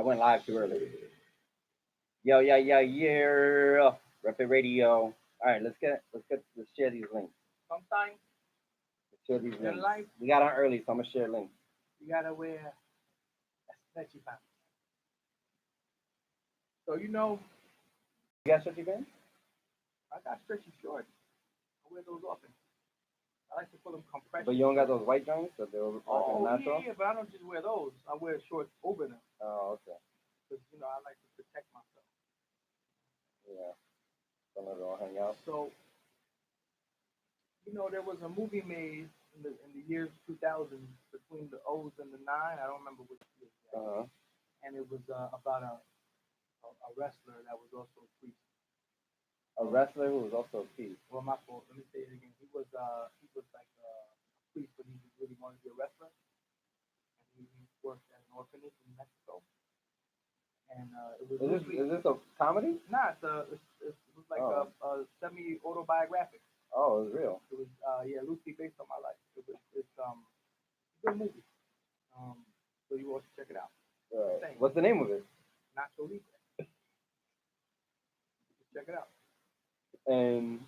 went live too early. Yo, RevFit Radio. All right, let's share these links. Sometimes Let's share these in links. life, We got on early, so I'm gonna share links. you gotta wear stretchy pants. So You got stretchy pants? I got stretchy shorts. I wear those often. I like to put them compression. But you don't got those white joints, so they're natural? Yeah, but I don't just wear those. I wear shorts over them. Oh, okay. Because, I like to protect myself. Yeah. Don't let it all hang out. So, there was a movie made in the years 2000 between the O's and the 9. I don't remember which year. Uh-huh. And it was about a wrestler that was also a priest. A wrestler who was also a priest. Well, my fault. Let me say it again. He was like a priest, but he really wanted to be a wrestler. And he worked at an orphanage in Mexico. And it was. Is this a comedy? Nah, it was like a semi-autobiographic. Oh, it was real. It was loosely based on my life. It's a good movie. So you all should check it out. Right. What's the name of it? Nacho Libre. Check it out. And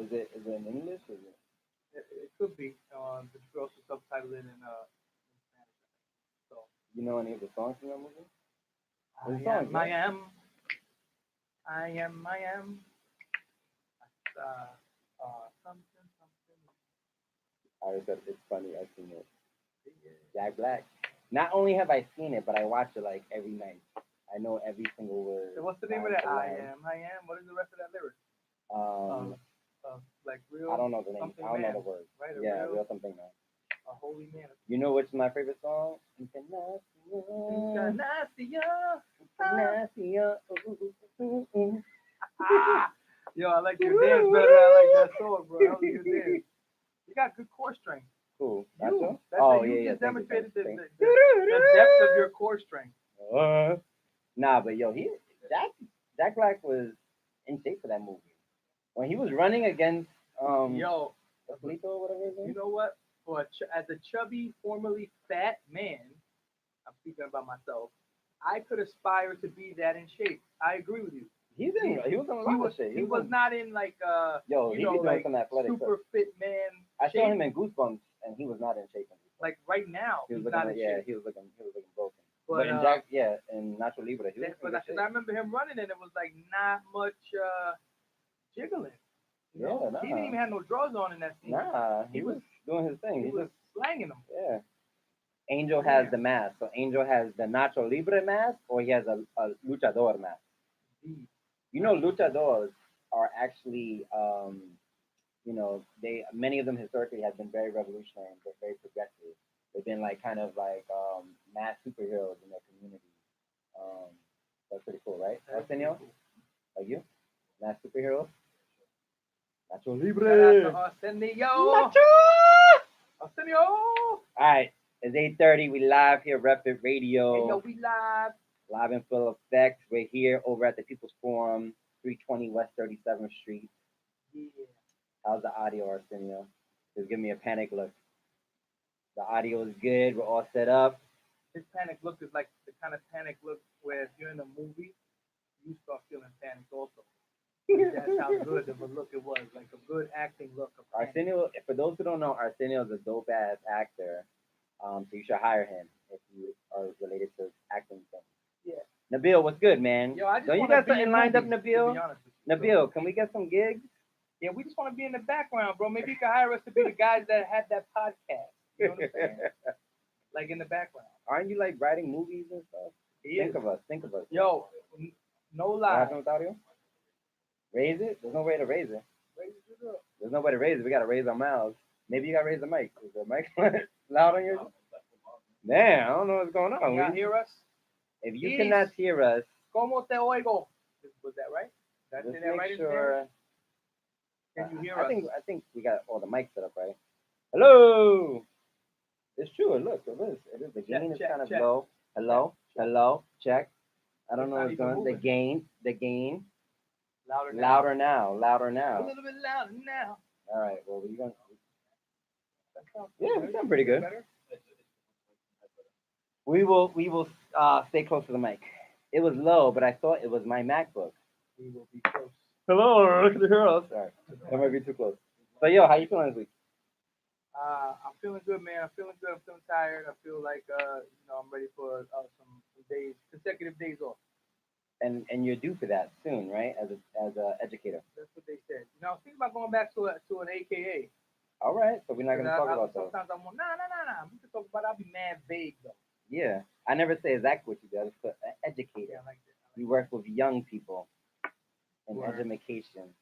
is it in English? Or is it? It could be. But you could also subtitle it in Spanish. So. You know any of the songs in that movie? I am. Something. I said it's funny. I've seen it. Jack Black. Not only have I seen it, but I watch it like every night. I know every single word. So what's the name of that? I am. What is the rest of that lyric? Like real. I don't know the name. I don't know the word. Right? Real something man. A holy man. You know which is my favorite song? Yo, I like your dance better. I like that song, bro. That was a good dance. You got good core strength. Cool. You just demonstrated the depth of your core strength. Nah, but yo, Jack Black was in shape for that movie. When he was running against Polito, whatever his name. You know what? As a chubby, formerly fat man, I'm speaking about myself. I could aspire to be that in shape. I agree with you. He was in a lot of shape. He was not in like he was doing some athletic super stuff. fit man. I saw him in Goosebumps, and he was not in shape. Like right now, he was not in shape. He was looking broken. But in in Nacho Libre, he was because I remember him running, and it was like not much jiggling. He didn't even have no drawers on in that scene. Nah, he was doing his thing. He was just slanging them. Yeah. Angel has the mask. So Angel has the Nacho Libre mask, or he has a luchador mask. Luchadors are actually, many of them historically have been very revolutionary and very progressive. They've been mass superheroes in their community. That's pretty cool, right? Arsenio? Cool. Like you? Mass superheroes? Nacho Libre! Arsenio! Arsenio! Alright, it's 8:30. We live here at RevFit Radio. Hey, yo, we live. Live in full effect. We're here over at the People's Forum, 320 West 37th Street. Yeah. How's the audio, Arsenio? Just give me a panic look. The audio is good. We're all set up. This panic look is like the kind of panic look where if you're in a movie, you start feeling panic also. That's how good of a look it was, like a good acting look. Arsenio, for those who don't know, Arsenio is a dope-ass actor, so you should hire him if you are related to acting things. Yeah. Nabil, what's good, man? Yo, don't you got something lined up, Nabil? Nabil, can we get some gigs? Yeah, we just want to be in the background, bro. Maybe you can hire us to be the guys that had that podcast. You know what I'm saying? Like in the background. Aren't you like writing movies and stuff? Think of us. Yo, no lie. What happened with audio? Raise it? There's no way to raise it. There's no way to raise it. We got to raise our mouths. Maybe you got to raise the mic. Is the mic loud on yours? Damn, I don't know what's going on. Can you hear us? If you cannot hear us. ¿Cómo te oigo? Was that right? Let's make sure. Can you hear us? I think we got all the mics set up, right? Hello! It's true. Look, it is. The gain is kind of low. Hello. Check. I don't know what's going on. The gain. Louder now. A little bit louder now. All right. Well, we're going to. Yeah, we sound pretty good. We will Stay close to the mic. It was low, but I thought it was my MacBook. We will be close. Hello, look at the heroes. Sorry, that might be too close. So, yo, how you feeling this week? I'm feeling good, man. I'm feeling good. I'm feeling tired. I feel like I'm ready for some days, consecutive days off. And you're due for that soon, right? As a educator. That's what they said. I was thinking about going back to an AKA. All right, so we're not gonna talk about those. Sometimes I'm like, nah. We can talk about. I'll be mad vague though. Yeah, I never say exactly what you do. I just put educator. Yeah, I like that. You work with young people in education.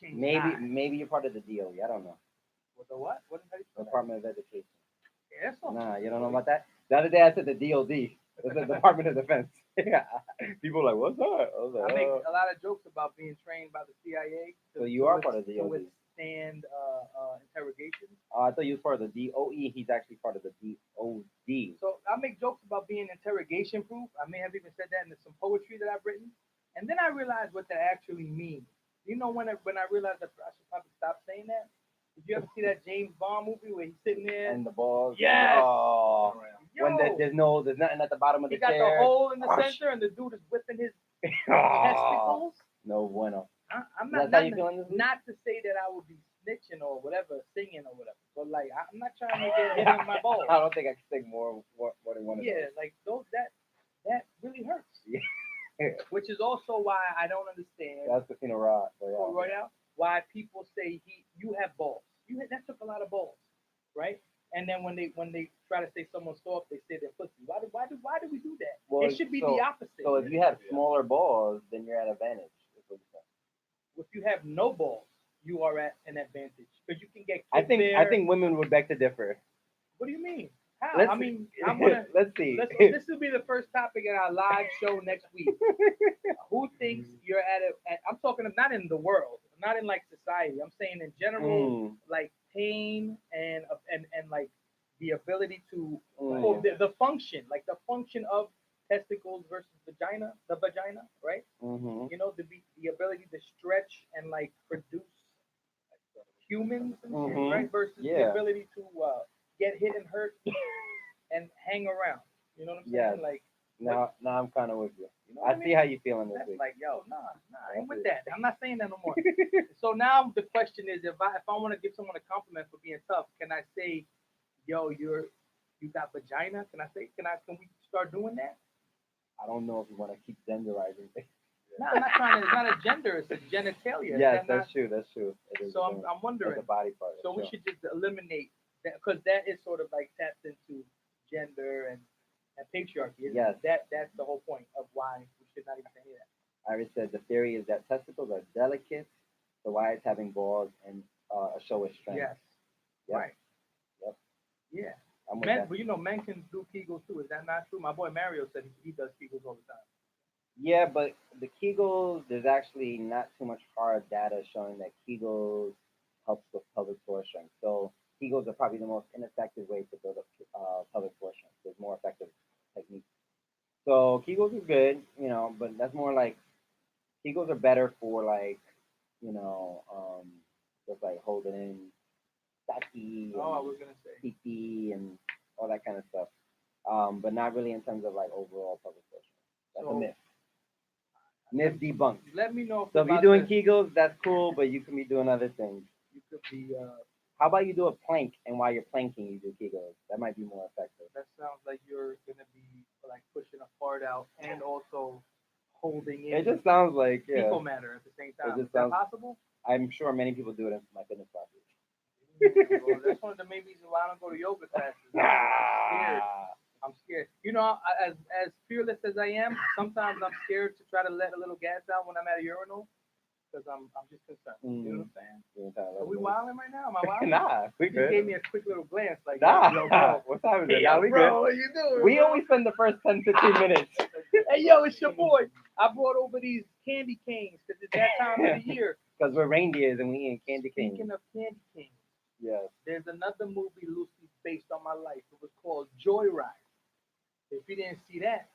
Maybe you're part of the DOE. I don't know. With the what? What is that? Department of Education. Yeah, that's all. Nah, you don't know about that? The other day I said the DOD. It's the Department of Defense. People are like, what's that? I make a lot of jokes about being trained by the CIA. So you are part of the DOD. To withstand interrogation. I thought you was part of the DOE. He's actually part of the DOD. So I make jokes about being interrogation proof. I may have even said that in some poetry that I've written. And then I realized what that actually means. You know, when I realized that I should probably stop saying that? Did you ever see that James Bond movie where he's sitting there? And the balls. Yes! Oh. When there's nothing at the bottom of the chair. He got the hole in the center and the dude is whipping his testicles. No bueno. I'm not to say that I would be snitching or whatever, singing or whatever. But like, I'm not trying to get hit in my balls. I don't think I can sing more than one of those. Yeah, like those that really hurts. Yeah. Which is also why I don't understand. That's Casino Royale. Why people say you have balls. That took a lot of balls, right? And then when they try to say someone's soft, they say they're pussy. Why do we do that? Well, it should be the opposite. So if you have smaller balls, then you're at advantage. If you have no balls, you are at an advantage because you can get. I think women would beg to differ. What do you mean? How? Let's see. This will be the first topic in our live show next week. Who thinks you're I'm talking not in the world, not in like society. I'm saying in general, like pain and like the ability to the function, like the function of testicles versus the vagina, right? Mm-hmm. You know, the ability to stretch and like produce humans and shit, right? Versus the ability to get hit and hurt and hang around. You know what I'm saying? Yeah. Like now I'm kind of with you. You know I see how you feeling this week. Like, yo, nah, I ain't with that. I'm not saying that no more. So now the question is, if I want to give someone a compliment for being tough, can I say, yo, you got vagina? Can we start doing that? I don't know if you want to keep genderizing things. No, I'm not trying to. It's not a gender. It's a genitalia. Yes, that's true. It is so I'm wondering. It's a body part. So we should just eliminate that because that is sort of like tapped into gender and patriarchy. Yes. That's the whole point of why we should not even say that. I already said the theory is that testicles are delicate, so why it's having balls and a show of strength. Yes. Yep. Right. Yep. Yeah. Men, but men can do Kegels too. Is that not true? My boy Mario said he does Kegels all the time. Yeah, but the Kegels, there's actually not too much hard data showing that Kegels helps with pelvic floor strength. So Kegels are probably the most ineffective way to build up pelvic floor strength. There's more effective techniques. So Kegels is good, but that's more like Kegels are better for like, just like holding in Saki and I was gonna say PP and all that kind of stuff. But not really in terms of like overall pelvic floor strength. That's a myth. Myth debunked. Let me know. So if you're doing Kegels, that's cool, but you can be doing other things. You could be. How about you do a plank, and while you're planking, you do Kegels? That might be more effective. That sounds like you're gonna be like pushing a part out and also holding in. It just sounds like fecal matter at the same time. Is that possible? I'm sure many people do it in my fitness classes. Well, that's one of the main reasons why I don't go to yoga classes. I'm scared. As fearless as I am, sometimes I'm scared to try to let a little gas out when I'm at a urinal because I'm just concerned. You know what I'm saying? Are we wilding right now? Am I wilding? Nah, we good. He gave me a quick little glance like, yo, bro. What's happening? Hey, we bro, good. what you doing? We always spend the first 10, 15 minutes. Hey, yo, it's your boy. I brought over these candy canes because it's that time of the year. Because we're reindeers and we eat candy canes. Speaking of candy canes, yes. There's another movie loosely based on my life. It was called Joyride. If you didn't see that,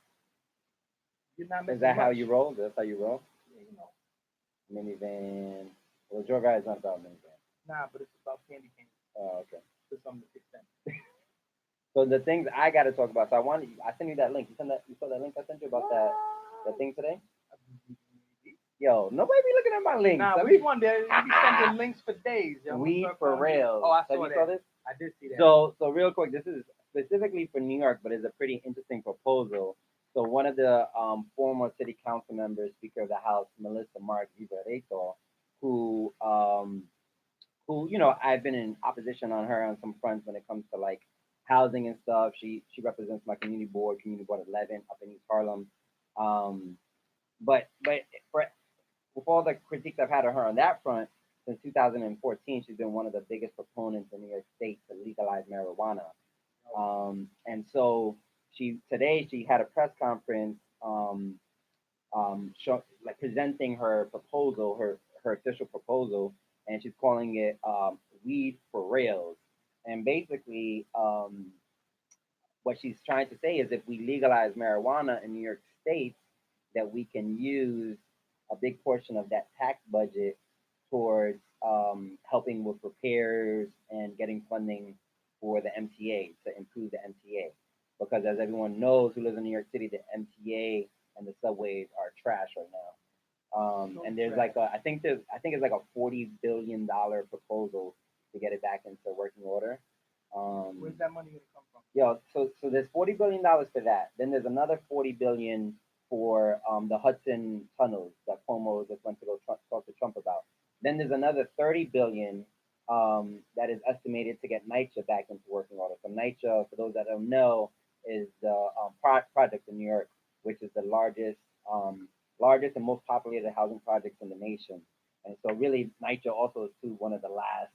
you're not missing Is that much. how you roll? That's how you roll? Yeah, Minivan. Well, Joyride is not about minivan. Nah, but it's about candy canes. Oh, okay. To some extent. So the things I got to talk about. So I sent you that link. You saw that link I sent you about that thing today. Yo, nobody be looking at my links. Nah, which one? There, you be sending links for days. Yo. Weed for rails. Oh, I saw Have you saw this? I did see that. So real quick, this is specifically for New York, but it's a pretty interesting proposal. So one of the former city council members, Speaker of the House, Melissa Mark Vivareto, who I've been in opposition on her on some fronts when it comes to like housing and stuff. She represents my community board 11 up in East Harlem. But for with all the critiques I've had of her on that front, since 2014, she's been one of the biggest proponents in New York State to legalize marijuana. And so today she had a press conference, presenting her proposal, her official proposal, and she's calling it "Weed for Rails." And basically, what she's trying to say is if we legalize marijuana in New York State, that we can use a big portion of that tax budget towards helping with repairs and getting funding for the MTA to improve the MTA. Because as everyone knows who lives in New York City, the MTA and the subways are trash right now. And there's like I think it's like a $40 billion proposal to get it back into working order. Where's that money gonna come from? Yo, so there's $40 billion for that. Then there's another $40 billion for the Hudson tunnels that Cuomo just went to go talk to Trump about. Then there's another $30 billion that is estimated to get NYCHA back into working order. So NYCHA, for those that don't know, is the project in New York, which is the largest and most populated housing projects in the nation. And so really, NYCHA also is too one of the last,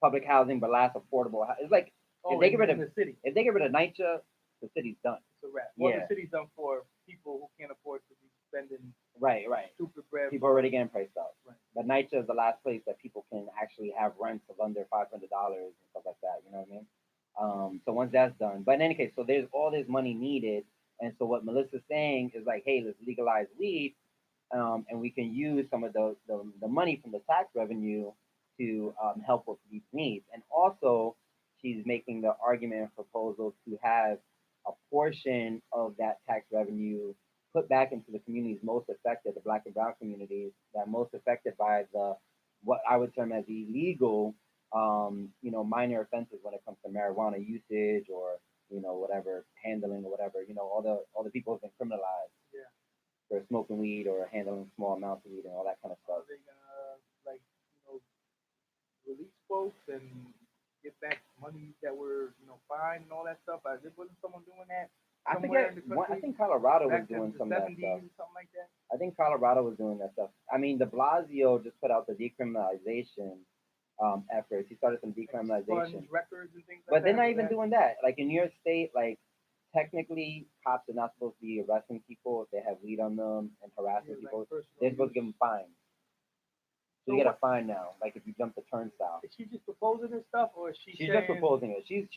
public housing, but last affordable. It's like if they get rid of the city, if they get rid of NYCHA, the city's done. It's a wrap. Well, the city's done for people who can't afford to be spending right stupid bread. People already getting priced out. Right. But NYCHA is the last place that people can actually have rents of under $500 and stuff like that. You know what I mean? So once that's done, but in any case, so there's all this money needed, and so what Melissa's saying is like, hey, let's legalize weed, and we can use some of the money from the tax revenue to help with these needs. And also, she's making the argument and proposal to have a portion of that tax revenue put back into the communities most affected, the Black and Brown communities that are most affected by what I would term as illegal, minor offenses when it comes to marijuana usage or whatever handling or whatever. All the people have been criminalized for smoking weed or handling small amounts of weed and all that kind of stuff. Are they gonna release folks and get back money that were fined and all that stuff? Wasn't someone doing that? I think Colorado was doing some of that stuff. Something like that. I think Colorado was doing that stuff. I mean, De Blasio just put out the decriminalization efforts. He started some decriminalization records and things like but they're not even doing that. Like in New York State, like technically cops are not supposed to be arresting people if they have weed on them and harassing people. They're supposed to give them fines. So you get a fine now, like if you jump the turnstile. Is she just proposing this stuff, or is she's just proposing it? She's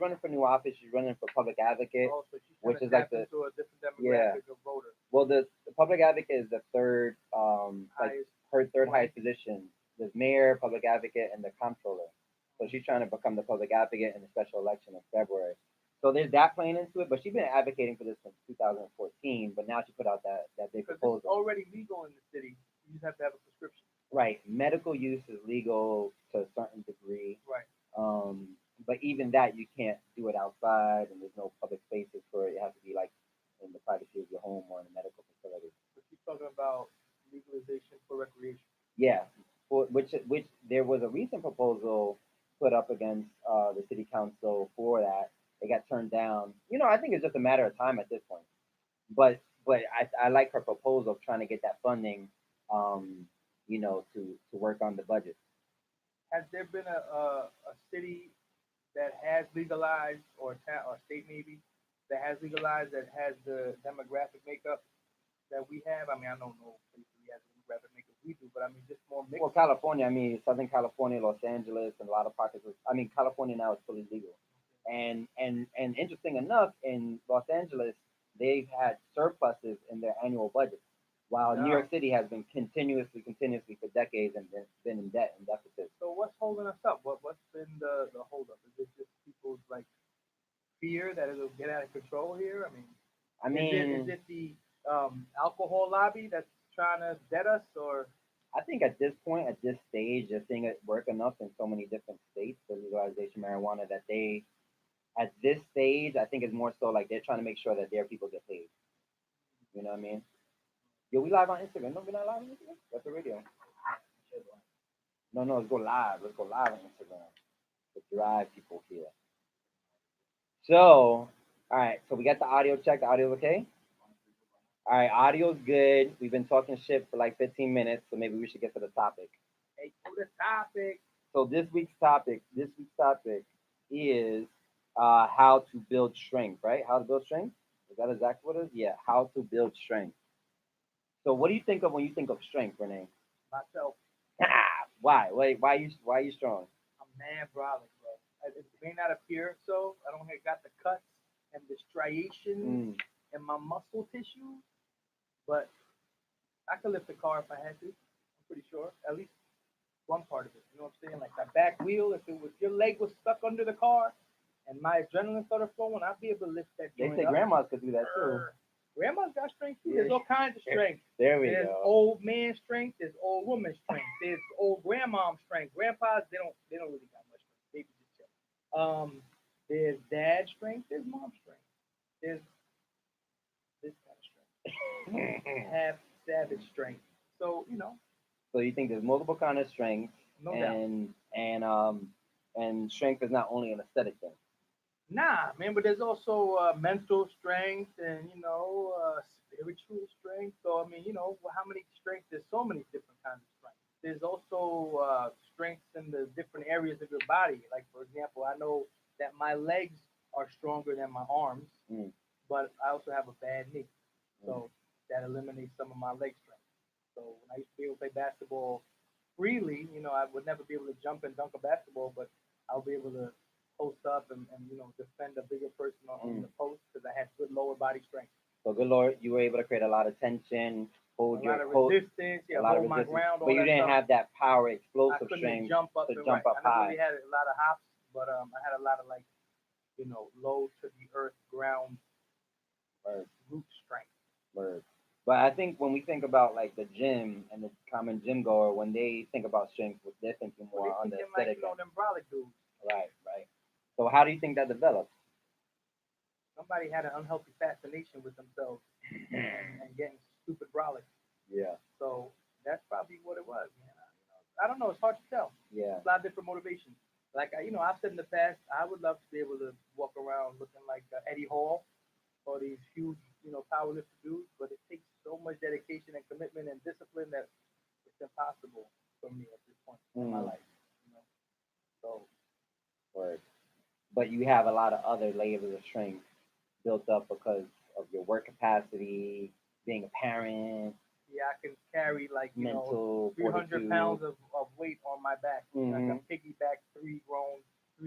running for new office. She's running for public advocate, so which is like a different demographic of voters. Well, the public advocate is the third, her third highest position. There's mayor, public advocate, and the comptroller. So she's trying to become the public advocate in the special election in February. So there's that playing into it, but she's been advocating for this since 2014. But now she put out that big proposal. It's already legal in the city. You just have to have a prescription. Right. Medical use is legal to a certain degree. Right. But even that, you can't do it outside, and there's no public spaces for it. It has to be like in the privacy of your home or in a medical facility. But she's talking about legalization for recreation. Yeah. Which there was a recent proposal put up against the city council for that. It got turned down. I think it's just a matter of time at this point. But I like her proposal of trying to get that funding. To work on the budget. Has there been a city that has legalized, or state maybe, that has legalized, that has the demographic makeup that we have? I mean, I don't know if we have the demographic makeup we do, but I mean, just more mixed. Well, California, Southern California, Los Angeles, and a lot of pockets. California now is fully legal. And interesting enough, in Los Angeles, they've had surpluses in their annual budget. While New York City has been continuously for decades and been in debt and deficit. So what's holding us up? What's been the holdup? Is it fear that it'll get out of control here? I Is mean, it the alcohol lobby that's trying to dead us, or I think at this point, at this stage, they're seeing it work enough in so many different states for legalization of marijuana that they, at this stage, I think it's more so like they're trying to make sure that their people get paid. You know what I mean? Yo, we live on Instagram. No, we're not live on Instagram. That's the radio. No, let's go live. Let's go live on Instagram. Let's drive people here. So, all right. So we got the audio check. The audio's okay? All right. Audio's good. We've been talking shit for like 15 minutes, so maybe we should get to the topic. hey, to the topic? So this week's topic is how to build strength, right? How to build strength? Is that exactly what it is? Yeah, how to build strength. So what do you think of when you think of strength, Rene? Myself, Why? Why are you strong? I'm mad brolic, bro. It may not appear so. I don't have got the cuts and the striations in my muscle tissue, but I could lift a car if I had to. I'm pretty sure. At least one part of it. You know what I'm saying? Like that back wheel, if your leg was stuck under the car and my adrenaline started flowing, I'd be able to lift that They joint say up. grandmas could do that too. Grandma's got strength too. There's all kinds of strength. There we There's go. old man strength. There's old woman strength. There's old grandmom strength. Grandpas, they don't really got much strength. Baby just chill. There's dad strength. There's mom strength. There's this kind of strength. Half savage strength. So So you think there's multiple kind of strengths, no doubt. and strength is not only an aesthetic thing. Nah, man, but there's also mental strength and spiritual strength. So how many strengths? There's so many different kinds of strength. There's also strengths in the different areas of your body. Like for example, I know that my legs are stronger than my arms, but I also have a bad knee, so that eliminates some of my leg strength. So when I used to be able to play basketball freely, I would never be able to jump and dunk a basketball, but I'll be able to post up and defend a bigger person on the post because I had good lower body strength. So good Lord, you were able to create a lot of tension, hold a lot of resistance, hold my ground, but you didn't have that power, explosive I couldn't strength jump up to and jump up I never high. really had a lot of hops, but I had a lot of low to the earth ground root strength. Word. But I think when we think about like the gym and the common gym goer, when they think about strength, they're thinking more on the aesthetic. Them brolic dudes. Right. So how do you think that developed? Somebody had an unhealthy fascination with themselves and getting stupid brolic. Yeah. So that's probably what it was, man. I don't know. It's hard to tell. Yeah. There's a lot of different motivations. Like I've said in the past, I would love to be able to walk around looking like Eddie Hall or these huge, powerlifter dudes, but it takes so much dedication and commitment and discipline that it's impossible for me at this point in my life. So. Word. But you have a lot of other layers of strength built up because of your work capacity, being a parent. Yeah, I can carry mental 300 pounds of weight on my back. I can piggyback three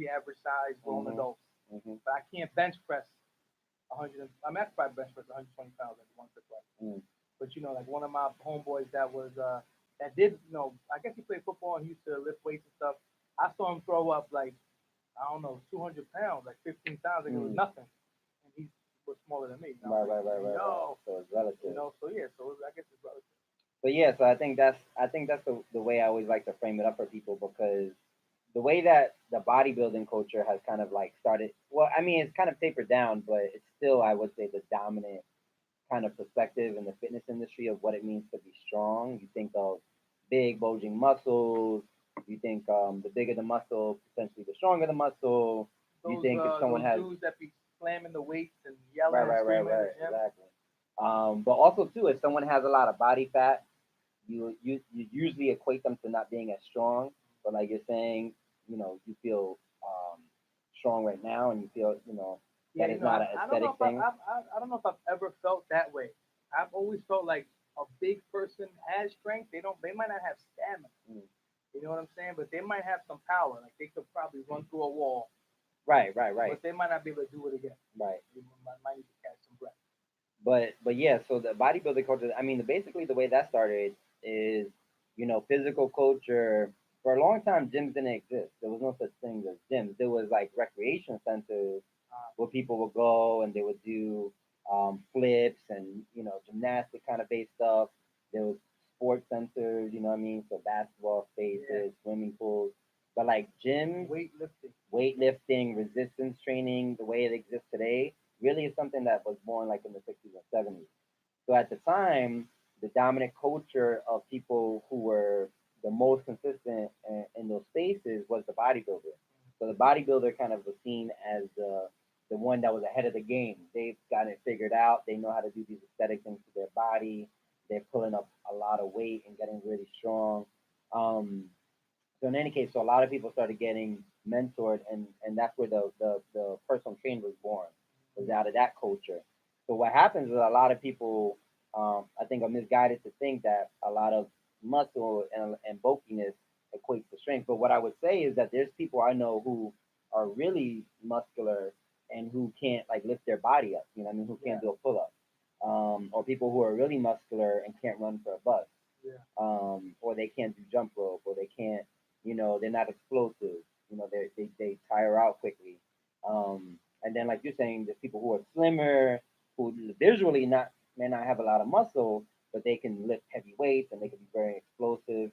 average size grown adults. But I can't bench press 100. I'm at probably bench press 120 pounds once or twice. But like one of my homeboys that was that did I guess he played football and he used to lift weights and stuff. I saw him throw up 200 pounds, 15 pounds, it was nothing. And he was smaller than me. Right. So it's relative. So I guess it's relative. But yeah, so I think that's the way I always like to frame it up for people, because the way that the bodybuilding culture has kind of started, well, I mean, it's kind of tapered down, but it's still, I would say, the dominant kind of perspective in the fitness industry of what it means to be strong. You think of big bulging muscles. You think the bigger the muscle, potentially the stronger the muscle. You think if someone has dudes that be slamming the weights and yelling and screaming. Right, exactly. But also too, if someone has a lot of body fat, you usually equate them to not being as strong. But like you're saying, you feel strong right now, and you feel that is not an aesthetic thing. I don't know if I've ever felt that way. I've always felt like a big person has strength. They might not have stamina. You know what I'm saying? But they might have some power. Like they could probably run through a wall. Right. But they might not be able to do it again. Right. They might need to catch some breath. But yeah, so the bodybuilding culture, I mean, basically the way that started is, physical culture. For a long time, gyms didn't exist. There was no such thing as gyms. There was recreation centers where people would go and they would do flips and gymnastic kind of based stuff. There was sports centers, you know what I mean? So basketball spaces, swimming pools, but like gyms, weightlifting, resistance training, the way it exists today, really is something that was born like in the 60s and 70s. So at the time, the dominant culture of people who were the most consistent in those spaces was the bodybuilder. So the bodybuilder kind of was seen as the one that was ahead of the game. They've got it figured out. They know how to do these aesthetic things to their body. They're pulling up a lot of weight and getting really strong. So in any case, so a lot of people started getting mentored, and that's where the personal trainer was born, was out of that culture. So what happens is a lot of people, I think, are misguided to think that a lot of muscle and bulkiness equates to strength. But what I would say is that there's people I know who are really muscular and who can't like lift their body up. You know what I mean? Who can't do a pull up. Or people who are really muscular and can't run for a bus. Or they can't do jump rope, or they can't, they're not explosive. They tire out quickly. And then, like you're saying, there's people who are slimmer, who visually may not have a lot of muscle, but they can lift heavy weights and they can be very explosive.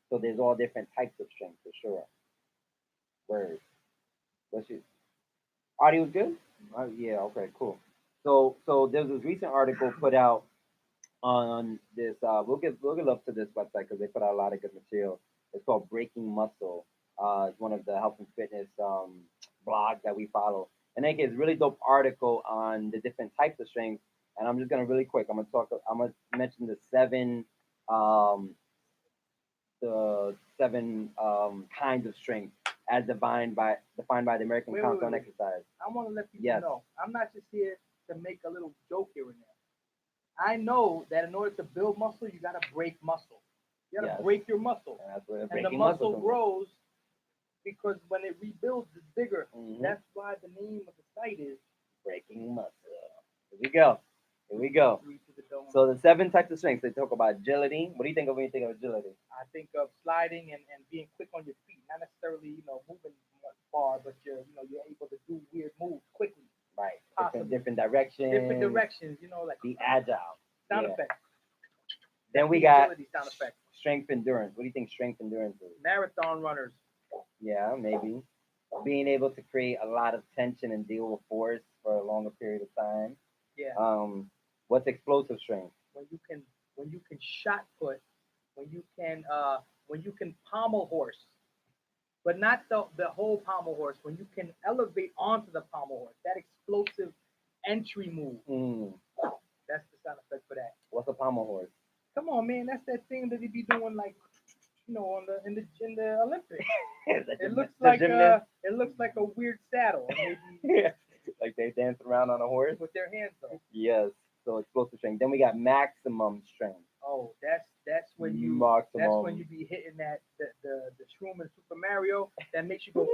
So there's all different types of strength for sure. Word. What's your audio good? Yeah. Okay. Cool. So there's this recent article put out on this. We'll get up to this website because they put out a lot of good material. It's called Breaking Muscle. It's one of the health and fitness blogs that we follow. And they get a really dope article on the different types of strength. And I'm just gonna really quick. I'm gonna mention the seven kinds of strength as defined by the American Council on Exercise. I want to let people know I'm not just here to make a little joke here and there. I know that in order to build muscle, you gotta break muscle. You gotta break your muscle, and the muscle grows because when it rebuilds, it's bigger. Mm-hmm. That's why the name of the site is Breaking Muscle. Here we go. So the 7 types of strengths. They talk about agility. What do you think of when you think of agility? I think of sliding and being quick on your feet, not necessarily moving far, but you're able to do weird moves quickly. Right. Different directions. Like be agile. Sound effects. Then we got strength endurance. What do you think strength endurance is? Marathon runners. Yeah, maybe. Being able to create a lot of tension and deal with force for a longer period of time. Yeah. What's explosive strength? When you can shot put, when you can pommel horse, but not the whole pommel horse. When you can elevate onto the pommel horse, that explosive entry move. That's the sound effect for that. What's a pommel horse? Come on, man, that's that thing that they be doing like, in the Olympics. It looks like a weird saddle. Maybe like they dance around on a horse with their hands though. Yes. So explosive strength. Then we got maximum strength. Oh, that's when you be hitting that the shroom in Super Mario that makes you go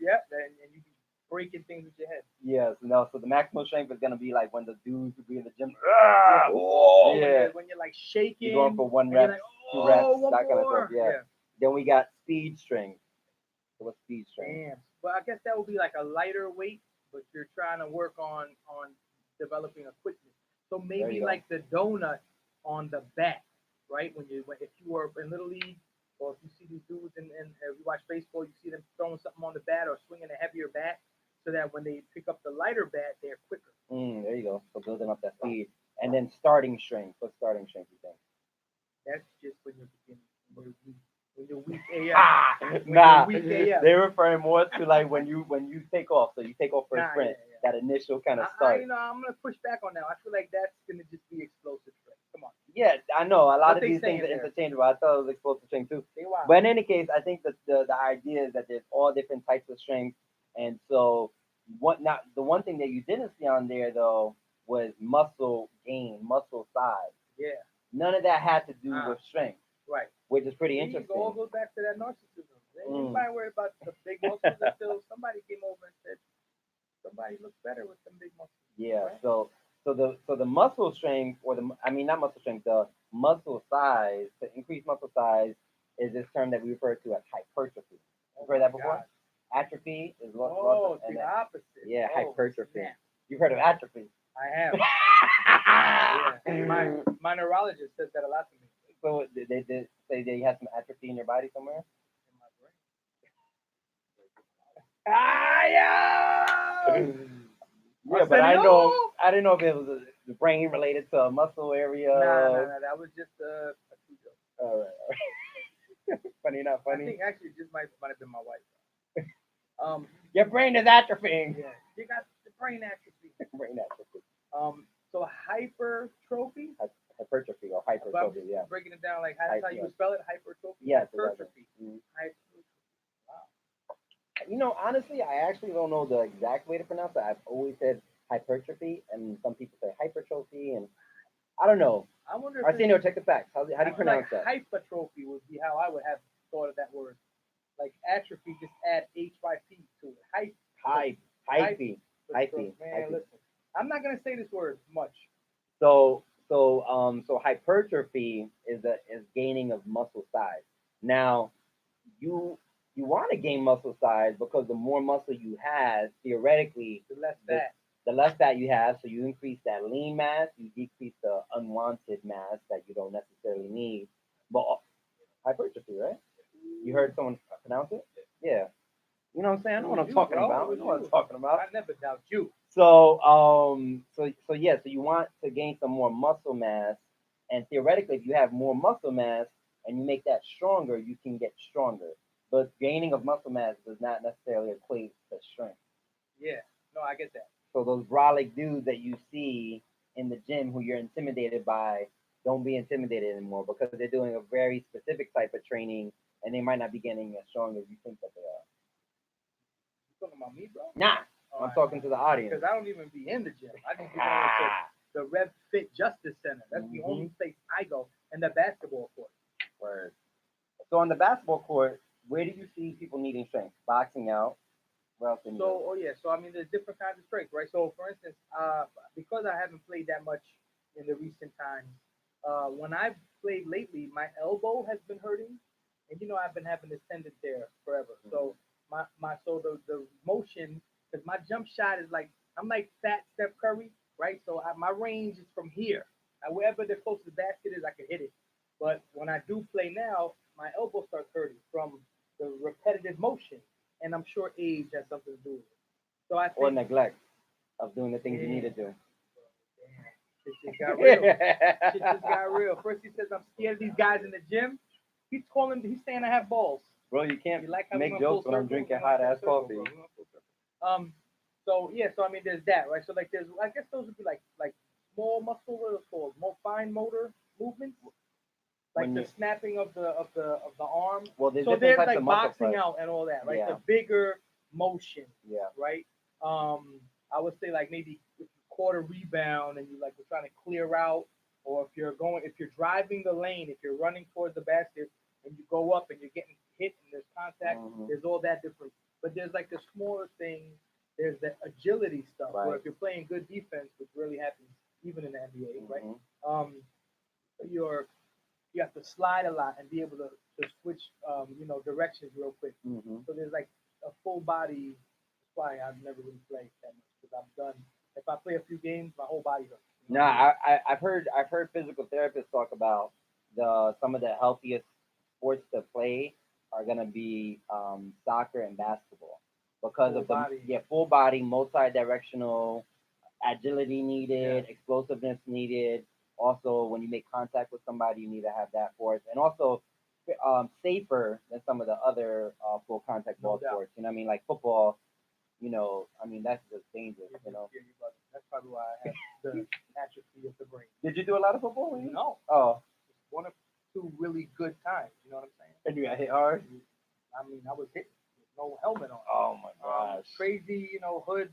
yep, and you be breaking things with your head. Yes, so the maximum strength is gonna be like when the dudes who be in the gym. When you're like shaking. You're going for 1 rep, like, 2 reps, that kind of stuff. Yeah. Then we got speed strength. So what's speed strength? Damn. Well, I guess that would be like a lighter weight, but you're trying to work on developing a quickness. So maybe like the donut on the bat, right? If you were in Little League, or if you see these dudes and if you watch baseball, you see them throwing something on the bat or swinging a heavier bat, so that when they pick up the lighter bat, they're quicker. There you go. So building up that speed. And then starting strength. What's starting strength, you think? That's just when you're beginning. When you're weak AF. They're referring more to like when you take off. So you take off for a sprint. That initial kind of start. I'm gonna push back on that. I feel like that's gonna just be explosive strength. Come on. Yeah, I know. A lot of these things are interchangeable. I thought it was explosive strength too. But in any case, I think that the idea is that there's all different types of strength. And so the one thing that you didn't see on there though was muscle gain, muscle size. Yeah. None of that had to do with strength. Right. Which is pretty interesting. It all goes back to that narcissism. Anybody worried about the big muscles until somebody came over and said somebody looks better with some big muscles. Yeah. Right? So the muscle strength, not muscle strength, the muscle size, to increase muscle size is this term that we refer to as hypertrophy. You've heard that before? Atrophy is Oh, the opposite. Yeah, Oh, hypertrophy. snap. You've heard of atrophy? I have. Yeah. My neurologist says that a lot to me. So they did say that you had some atrophy in your body somewhere? In my brain. Yeah, but I didn't know if it was the brain related to a muscle area. No, that was just a true joke. All right. Funny, not funny. I think actually it just might have been my wife. Your brain is atrophying. Yeah, you got the brain atrophy. Brain atrophy. So hypertrophy. Hypertrophy or hypertrophy, yeah. Breaking it down, like that's how you would spell it, hypertrophy. Yes, hypertrophy. Hypertrophy. Wow. Honestly, I actually don't know the exact way to pronounce it. I've always said hypertrophy, and some people say hypertrophy, and I don't know. I wonder. Arsenio, check the facts. How do you pronounce that? Hypertrophy would be how I would have thought of that word. Like atrophy, just add HYP to it. Hyphy. Man, listen, I'm not gonna say this word much. So hypertrophy is gaining of muscle size. Now, you want to gain muscle size because the more muscle you have, theoretically, the less fat. The less fat you have, so you increase that lean mass, you decrease the unwanted mass that you don't necessarily need. But hypertrophy, right? You heard someone pronounce it? Yeah. You know what I'm saying? I know what I'm talking about. You know what I'm talking about. I never doubt you. So you want to gain some more muscle mass, and theoretically, if you have more muscle mass and you make that stronger, you can get stronger. But gaining of muscle mass does not necessarily equate to strength. Yeah, no, I get that. So those brolic dudes that you see in the gym who you're intimidated by, don't be intimidated anymore because they're doing a very specific type of training, and they might not be getting as strong as you think that they are. You talking about me, bro? Nah. I'm talking to the audience. Because I don't even be in the gym. I just be going to the RevFit Justice Center. That's the only place I go. And the basketball court. Word. So on the basketball court, where do you see people needing strength? Boxing out. Where else? So I mean, there's different kinds of strength, right? So for instance, because I haven't played that much in the recent times, when I've played lately, my elbow has been hurting, and I've been having this tendon there forever. So the motion. Because my jump shot is like, I'm like fat Steph Curry, right? So my range is from here. Wherever the closest basket is, I can hit it. But when I do play now, my elbow starts hurting from the repetitive motion. And I'm sure age has something to do with it. So I think, or neglect of doing the things you need to do. Shit just got real. Shit just got real. First he says, I'm scared of these guys in the gym. He's saying I have balls. Bro, you can't make jokes when I'm drinking hot-ass coffee. So I mean, there's that, right? So like, I guess those would be like small muscle, what it's called, more fine motor movements, like the snapping of the arm. Well, there's like boxing out and all that, right? Yeah. The bigger motion, yeah, right? I would say like maybe if you caught a rebound and you like were trying to clear out, or if you're driving the lane, if you're running towards the basket and you go up and you're getting hit and there's contact, there's all that different. But there's like the smaller things. There's the agility stuff where if you're playing good defense, which really happens even in the NBA, right? You have to slide a lot and be able to switch, directions real quick. So there's like a full body. That's why I've never really played that much because I'm done. If I play a few games, my whole body hurts. I've heard physical therapists talk about some of the healthiest sports to play are gonna be soccer and basketball because of the full body, multi-directional agility needed, explosiveness needed. Also, when you make contact with somebody, you need to have that force, and also safer than some of the other full contact ball sports. You know what I mean? Like football. I mean that's just dangerous. That's probably why I have the atrophy of the brain. Did you do a lot of football? No. Oh. One or two really good times. You know what I'm saying? And you got hit hard? I mean, I was hit with no helmet on. Oh my gosh. Crazy, hood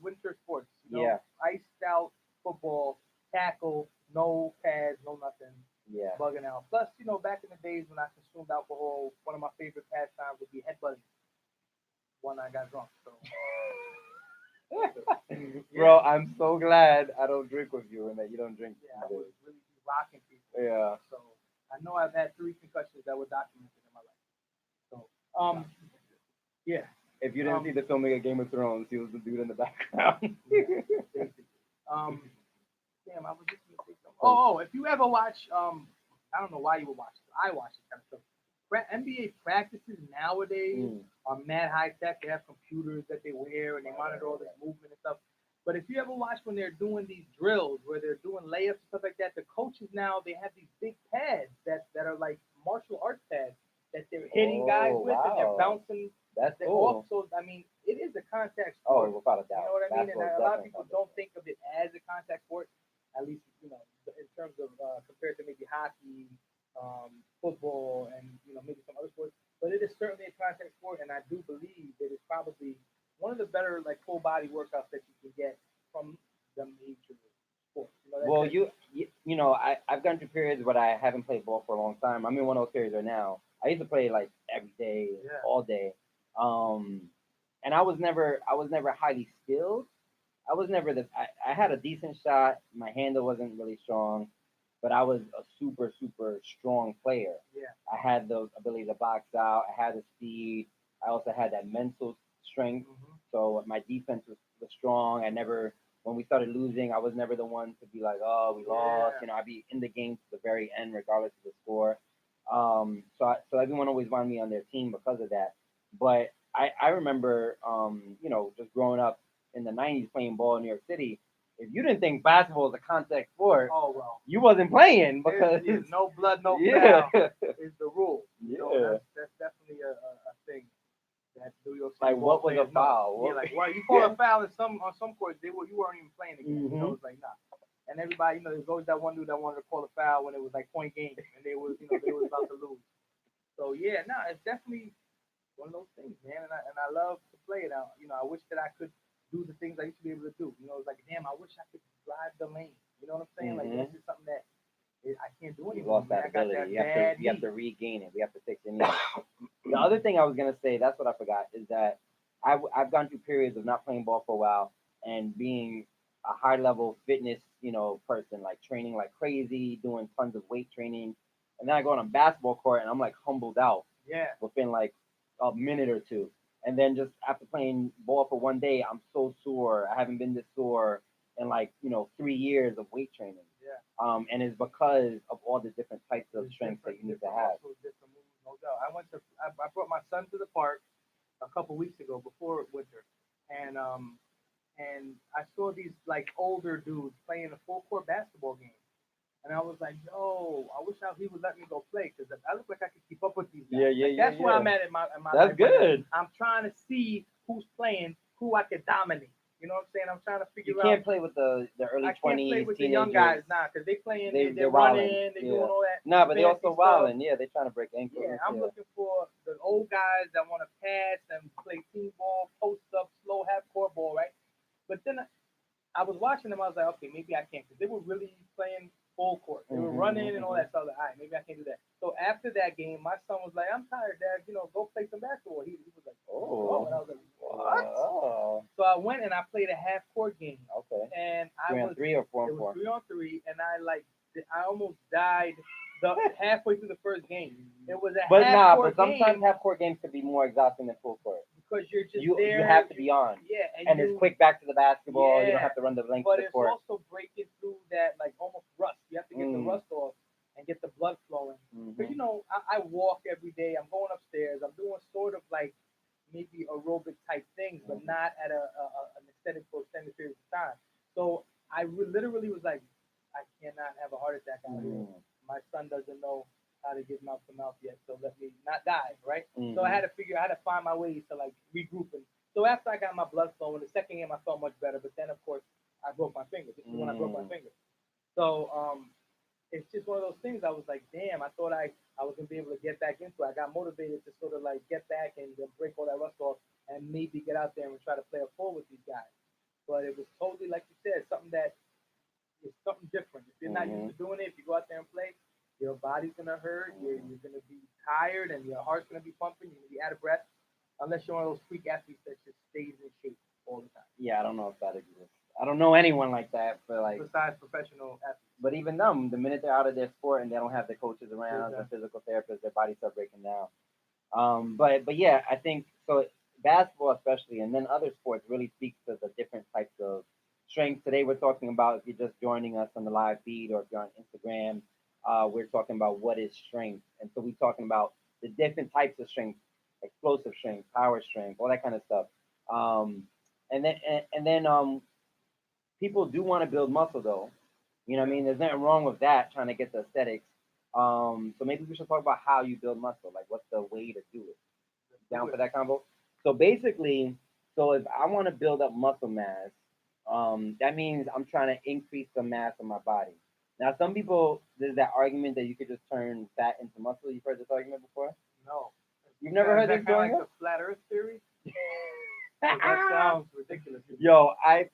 winter sports. Iced out football, tackle, no pads, no nothing. Yeah. Bugging out. Plus, back in the days when I consumed alcohol, one of my favorite pastimes would be headbutting. When I got drunk. So. Bro, I'm so glad I don't drink with you and that you don't drink. Yeah, I was really rocking people. Yeah. So I know I've had 3 concussions that were documented in my life. So yeah. If you didn't see the filming of Game of Thrones, he was the dude in the background. Basically. Damn, I was just gonna say something. Oh, if you ever watch, I don't know why you would watch it. I watch it kind of stuff. NBA practices nowadays are mad high tech. They have computers that they wear and they monitor all this movement and stuff. But if you ever watch when they're doing these drills where they're doing layups and stuff like that, the coaches now they have these big pads that are like martial arts pads that they're hitting guys with and they're bouncing. That's cool. So I mean, it is a contact sport. Oh, without a doubt. You know what I mean? And a lot of people don't think of it as a contact sport. At least in terms of compared to maybe hockey, football, and maybe some other sports. But it is certainly a contact sport, and I do believe that it's probably one of the better like full body workouts that you can get from the major sports. Well, I've gone through periods where I haven't played ball for a long time. I'm in one of those periods right now. I used to play like every day, all day, and I was never highly skilled. I was never I had a decent shot. My handle wasn't really strong, but I was a super, super strong player. Yeah. I had the ability to box out. I had the speed. I also had that mental strength. Mm-hmm. So my defense was strong. When we started losing, I was never the one to be like, oh, we lost. I'd be in the game to the very end, regardless of the score. So everyone always wanted me on their team because of that. But I remember, just growing up in the 90s playing ball in New York City. If you didn't think basketball was a contact sport, you wasn't playing because no blood, no foul is the rule. Yeah. That's definitely a thing. That New York City like what was a foul? Yeah, like you call a foul on some courts, you weren't even playing again. Mm-hmm. It's like nah. And everybody, there's always that one dude that wanted to call a foul when it was like point game and they was about to lose. So yeah, it's definitely one of those things, man. And I love to play it out. I wish that I could do the things I used to be able to do. It's like damn, I wish I could drive the lane. You know what I'm saying? Mm-hmm. Like this is something that I can't do You anymore. lost that ability. You have to regain it. We have to fix it. The other thing I was gonna say, that's what I forgot, is that I've gone through periods of not playing ball for a while and being a high level fitness, person, like training like crazy, doing tons of weight training, and then I go on a basketball court and I'm like humbled out. Yeah. Within like a minute or two, and then just after playing ball for one day, I'm so sore. I haven't been this sore in like 3 years of weight training. Yeah. And it's because of all the different types of strengths that you need to have. Different moves, no doubt. I brought my son to the park a couple weeks ago before winter, and I saw these like older dudes playing a full court basketball game, and I was like, yo, I wish he would let me go play because I look like I could keep up with these guys. That's where I'm at in my That's life. Good. I'm trying to see who's playing, who I could dominate. You know what I'm saying? I'm trying to figure out. You can't play with the early 20s. I can't play with the young guys because they playing, they're running, they're doing all that. No, but they also wilding. Yeah, they're trying to break ankles. Yeah, I'm looking for the old guys that want to pass and play team ball, post up, slow half court ball, right? But then I was watching them. I was like, okay, maybe I can't because they were really playing full court. They were running and all that stuff. Like, all right, maybe I can't do that. So after that game, my son was like, I'm tired, Dad. Go play some basketball. He was like, oh. And I was like, what? Oh. So I went and I played a half court game. Okay. And 3-on-3 or 4-on-4? It was 3-on-3, and I almost died halfway through the first game. It was a half court game. But sometimes half court games can be more exhausting than full court. Because you're just You there. have to be on. Yeah. And it's quick back to the basketball. You don't have to run the length of the court. But it's also breaking through that like almost rust. You have to get the rust off and get the blood flowing. Because I walk every day. I'm going upstairs. I'm doing sort of like maybe aerobic type things, but not at an extended period of time. So I literally was like, I cannot have a heart attack out here. My son doesn't know how to get mouth to mouth yet, so let me not die, right? So I had to find my ways to like regroup. And so after I got my blood flowing, the second game I felt much better, but then of course I broke my finger. This is when I broke my finger. So it's just one of those things. I was like, damn, I thought I was gonna be able to get back into it. I got motivated to sort of like get back and then break all that rust off and maybe get out there and try to play a full with these guys. But it was totally, like you said, something that is something different. If you're not used to doing it, if you go out there and play, your body's gonna hurt. You're gonna be tired, and your heart's gonna be pumping. You're gonna be out of breath, unless you're one of those freak athletes that just stays in shape all the time. Yeah, I don't know if that exists. I don't know anyone like that for like besides professional athletes. But even them, the minute they're out of their sport and they don't have the coaches around, the physical therapists, their bodies start breaking down. But yeah, I think so. basketball especially, and then other sports really speaks to the different types of strength. Today we're talking about, if you're just joining us on the live feed or if you're on Instagram, we're talking about what is strength, and so we're talking about the different types of strength, explosive strength, power strength, all that kind of stuff. Um, and then people do want to build muscle though. You know what I mean? There's nothing wrong with that, trying to get the aesthetics. So maybe we should talk about how you build muscle, like what's the way to do it. Down for that combo? So basically, so if I want to build up muscle mass, that means I'm trying to increase the mass of my body. Now, some people, there's that argument that you could just turn fat into muscle. You've heard this argument before? No. You've never heard this growing growing like up? the flat Earth theory? That sounds ridiculous. Yo, it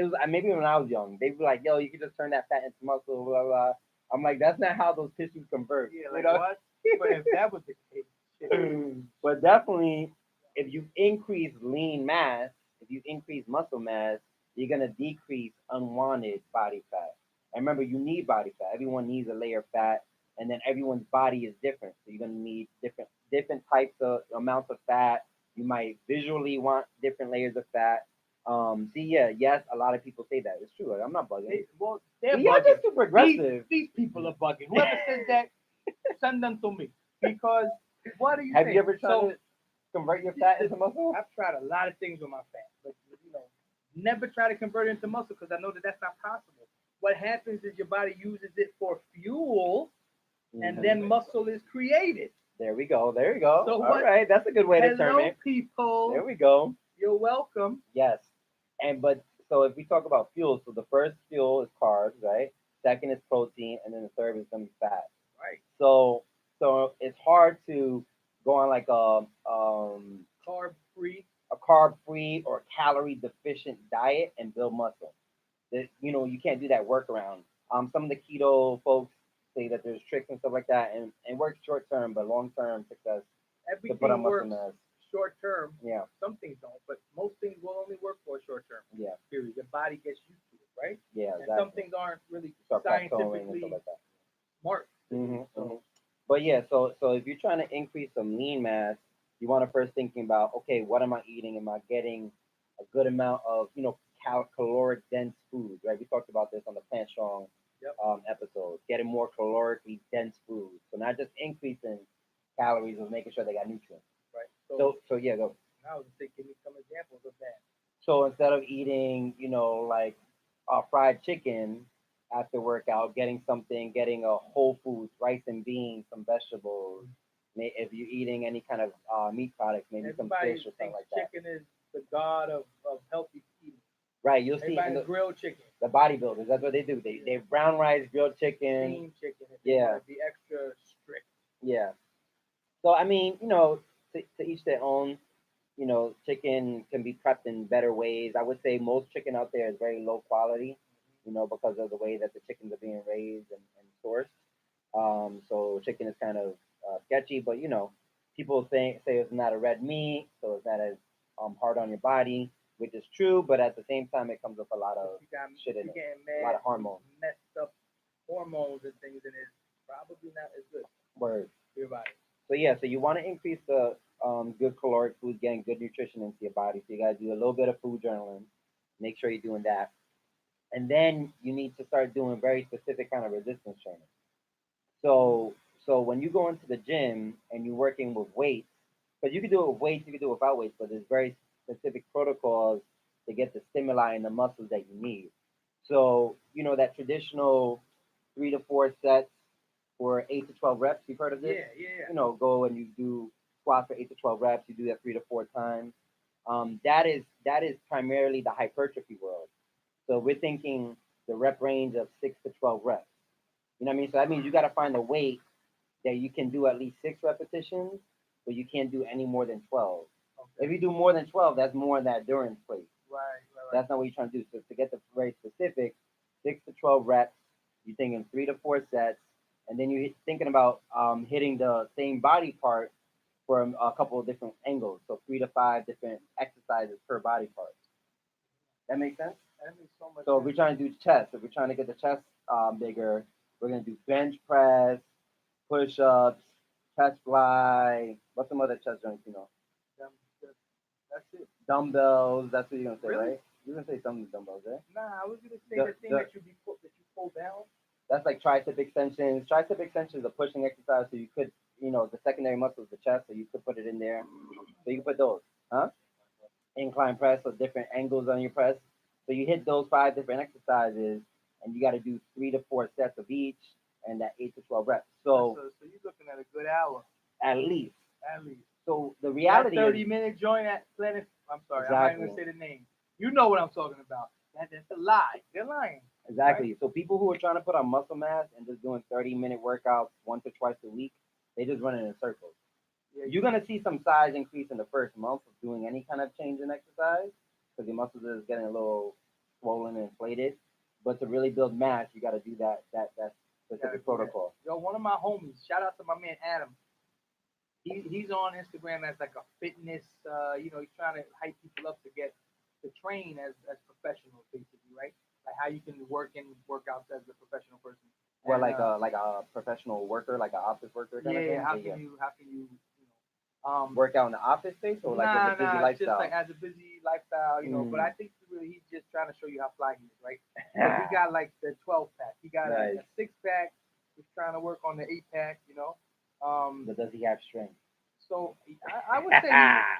was maybe when I was young, they'd be like, "Yo, you could just turn that fat into muscle." Blah blah. I'm like, that's not how those tissues convert. Yeah, like what? But if that was the case, shit. But definitely, if you increase lean mass, if you increase muscle mass, you're gonna decrease unwanted body fat. And remember, you need body fat. Everyone needs a layer of fat, and then everyone's body is different. So you're gonna need different types of amounts of fat. You might visually want different layers of fat. Yes, a lot of people say that. It's true. Like, I'm not bugging. They're Y'all bugging. just too progressive. These people are bugging. Whoever says that, send them to me. Because what do you Have think? you ever tried to convert your fat into muscle? I've tried a lot of things with my fat, but never try to convert it into muscle because I know that that's not possible. What happens is your body uses it for fuel, and then muscle is created. There we go. There you go. So all right, that's a good way to term it. People. There we go. You're welcome. Yes, but so if we talk about fuel, so the first fuel is carbs, right? Second is protein, and then the third is gonna be fat. Right. So it's hard to go on like a carb free or calorie deficient diet and build muscle. You can't do that workaround. Some of the keto folks say that there's tricks and stuff like that, and it works short term, but long term success Everything to put on works muscle mass. short term. Yeah. Some things don't, but most things will only work for a short term. Yeah. Period. Your body gets used to it, right? Yeah. And Exactly. some things aren't really scientifically and scientifically stuff like that. marked. But yeah, so if you're trying to increase some lean mass, you want to first thinking about, okay, what am I eating? Am I getting a good amount of caloric dense foods? Right? We talked about this on the Plant Strong episode. Getting more calorically dense foods, so not just increasing calories, but making sure they got nutrients. Right. So yeah, go. I was thinking, give me some examples of that. So instead of eating, like fried chicken after workout, getting a whole foods, rice and beans, some vegetables. If you're eating any kind of meat products, maybe some fish or something like that. Chicken is the god of healthy eating. Right, you'll see in the grilled chicken. The bodybuilders, that's what they do. They brown rice, grilled chicken. Steamed chicken. Yeah. Be extra strict. Yeah. So I mean, to each their own. Chicken can be prepped in better ways. I would say most chicken out there is very low quality, because of the way that the chickens are being raised and sourced. So chicken is kind of sketchy, but people say it's not a red meat, so it's not as hard on your body, which is true. But at the same time, it comes with a lot of shit in it, a lot of hormones, messed up hormones and things, and it's probably not as good. Word. For your body. So yeah, so you want to increase the good caloric food, getting good nutrition into your body. So you got to do a little bit of food journaling. Make sure you're doing that. And then you need to start doing very specific kind of resistance training. So when you go into the gym and you're working with weights, because you can do it with weights, you can do it without weights, but there's very specific protocols to get the stimuli and the muscles that you need. So, that traditional 3 to 4 sets for 8 to 12 reps, you've heard of this? Yeah. Go and you do squats for 8 to 12 reps, you do that 3 to 4 times. That is primarily the hypertrophy world. So we're thinking the rep range of 6 to 12 reps. You know what I mean? So that means you got to find a weight that you can do at least 6 repetitions, but you can't do any more than 12. Okay. If you do more than 12, that's more in that endurance place. Right. That's not what you're trying to do. So to get the very specific, 6 to 12 reps, you're thinking 3 to 4 sets, and then you're thinking about hitting the same body part from a couple of different angles. So 3 to 5 different exercises per body part. That makes sense? That makes so much So sense. if we're trying to do chest, if we're trying to get the chest bigger, we're going to do bench press, push-ups, chest fly. What's some other chest joints, The That's it. Dumbbells. That's what you're gonna say, Really? right? You're gonna say something dumbbells, right? Nah, I was gonna say the thing that you pull down. That's like tricep extensions. Tricep extensions is a pushing exercise, so you could, the secondary muscle is the chest, so you could put it in there. So you can put those, huh? Incline press, so different angles on your press. So you hit those 5 different exercises, and you got to do 3 to 4 sets of each, and that 8 to 12 reps. So you're looking at a good hour. At least. At least. So the reality that 30-minute joint at Planet. I'm sorry, exactly. I'm not even gonna say the name. You know what I'm talking about. That's a lie. They're lying. Exactly. Right? So people who are trying to put on muscle mass and just doing 30-minute workouts once or twice a week, they just running in circles. Yeah, you're gonna see some size increase in the first month of doing any kind of change in exercise because your muscles are getting a little swollen and inflated. But to really build mass, you got to do that specific protocol. Yo, one of my homies, shout out to my man Adam. He's on Instagram as like a fitness. He's trying to hype people up to train as professionals, basically, right? Like how you can work in workouts as a professional person. Well, like a professional worker, like an office worker. Kind of thing? How can you work out in the office space or like as a busy lifestyle? Just like as a busy lifestyle, But I think really he's just trying to show you how fly he is, right? He got like the 12-pack. He got a 6-pack. He's trying to work on the 8-pack, But does he have strength? So I would say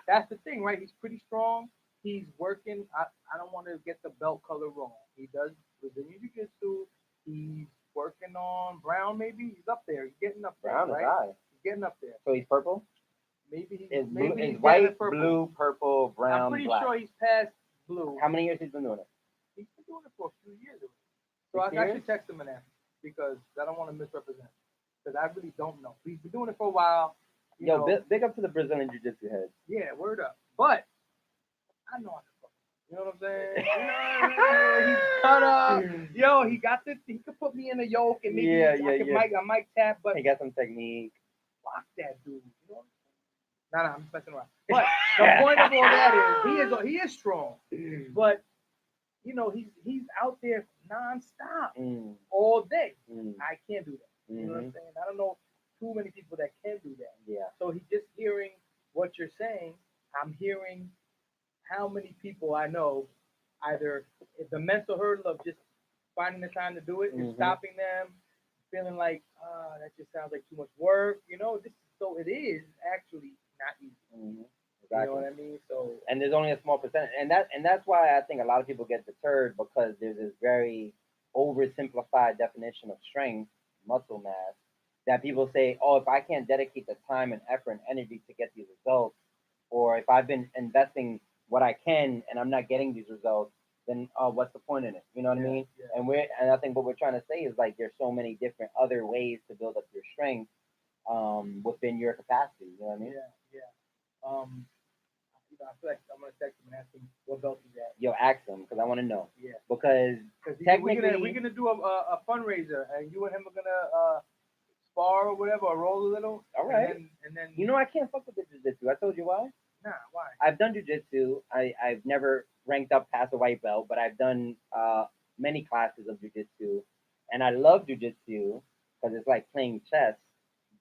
that's the thing, right? He's pretty strong. He's working. I don't want to get the belt color wrong. He does Brazilian Jiu-Jitsu. He's working on brown, maybe. He's up there. He's getting up there. Brown right? is high. He's getting up there. So he's purple? Maybe he's white, blue, purple, brown, I'm pretty black. sure he's past blue. How many years he's been doing it? He's been doing it for a few years. So I actually text him and ask because I don't want to misrepresent. Because I really don't know. He's been doing it for a while. Big up to the Brazilian Jiu-Jitsu heads. Yeah, word up. But I know I can fuck. You know what I'm saying? He's cut up. Yo, he got this. He could put me in a yoke and maybe I might tap, but he got some technique. Fuck that dude. You know what I'm saying? Nah, I'm just messing around. But the point of all that is he is strong. But he's out there nonstop all day. I can't do that. You know what I'm saying? I don't know too many people that can do that. Yeah. So he's just hearing what you're saying. I'm hearing how many people I know either the mental hurdle of just finding the time to do it is stopping them, feeling like that just sounds like too much work. So it is actually not easy. Exactly. You know what I mean? So and there's only a small percentage, and that's why I think a lot of people get deterred because there's this very oversimplified definition of strength, muscle mass, that people say, oh, if I can't dedicate the time and effort and energy to get these results, or if I've been investing what I can and I'm not getting these results, then what's the point in it? You know what I mean? Yeah. And I think what we're trying to say is like there's so many different other ways to build up your strength within your capacity. You know what I mean? Yeah. I feel like I'm gonna text him and ask him what belt he's at. Yo, ask him because I want to know. Yeah. Because technically we're gonna do a fundraiser and you and him are gonna spar or whatever, or roll a little. All right. And then I can't fuck with the jiu-jitsu. I told you why. Nah, why? I've done jiu-jitsu. I've never ranked up past a white belt, but I've done many classes of jiu-jitsu, and I love jiu-jitsu because it's like playing chess.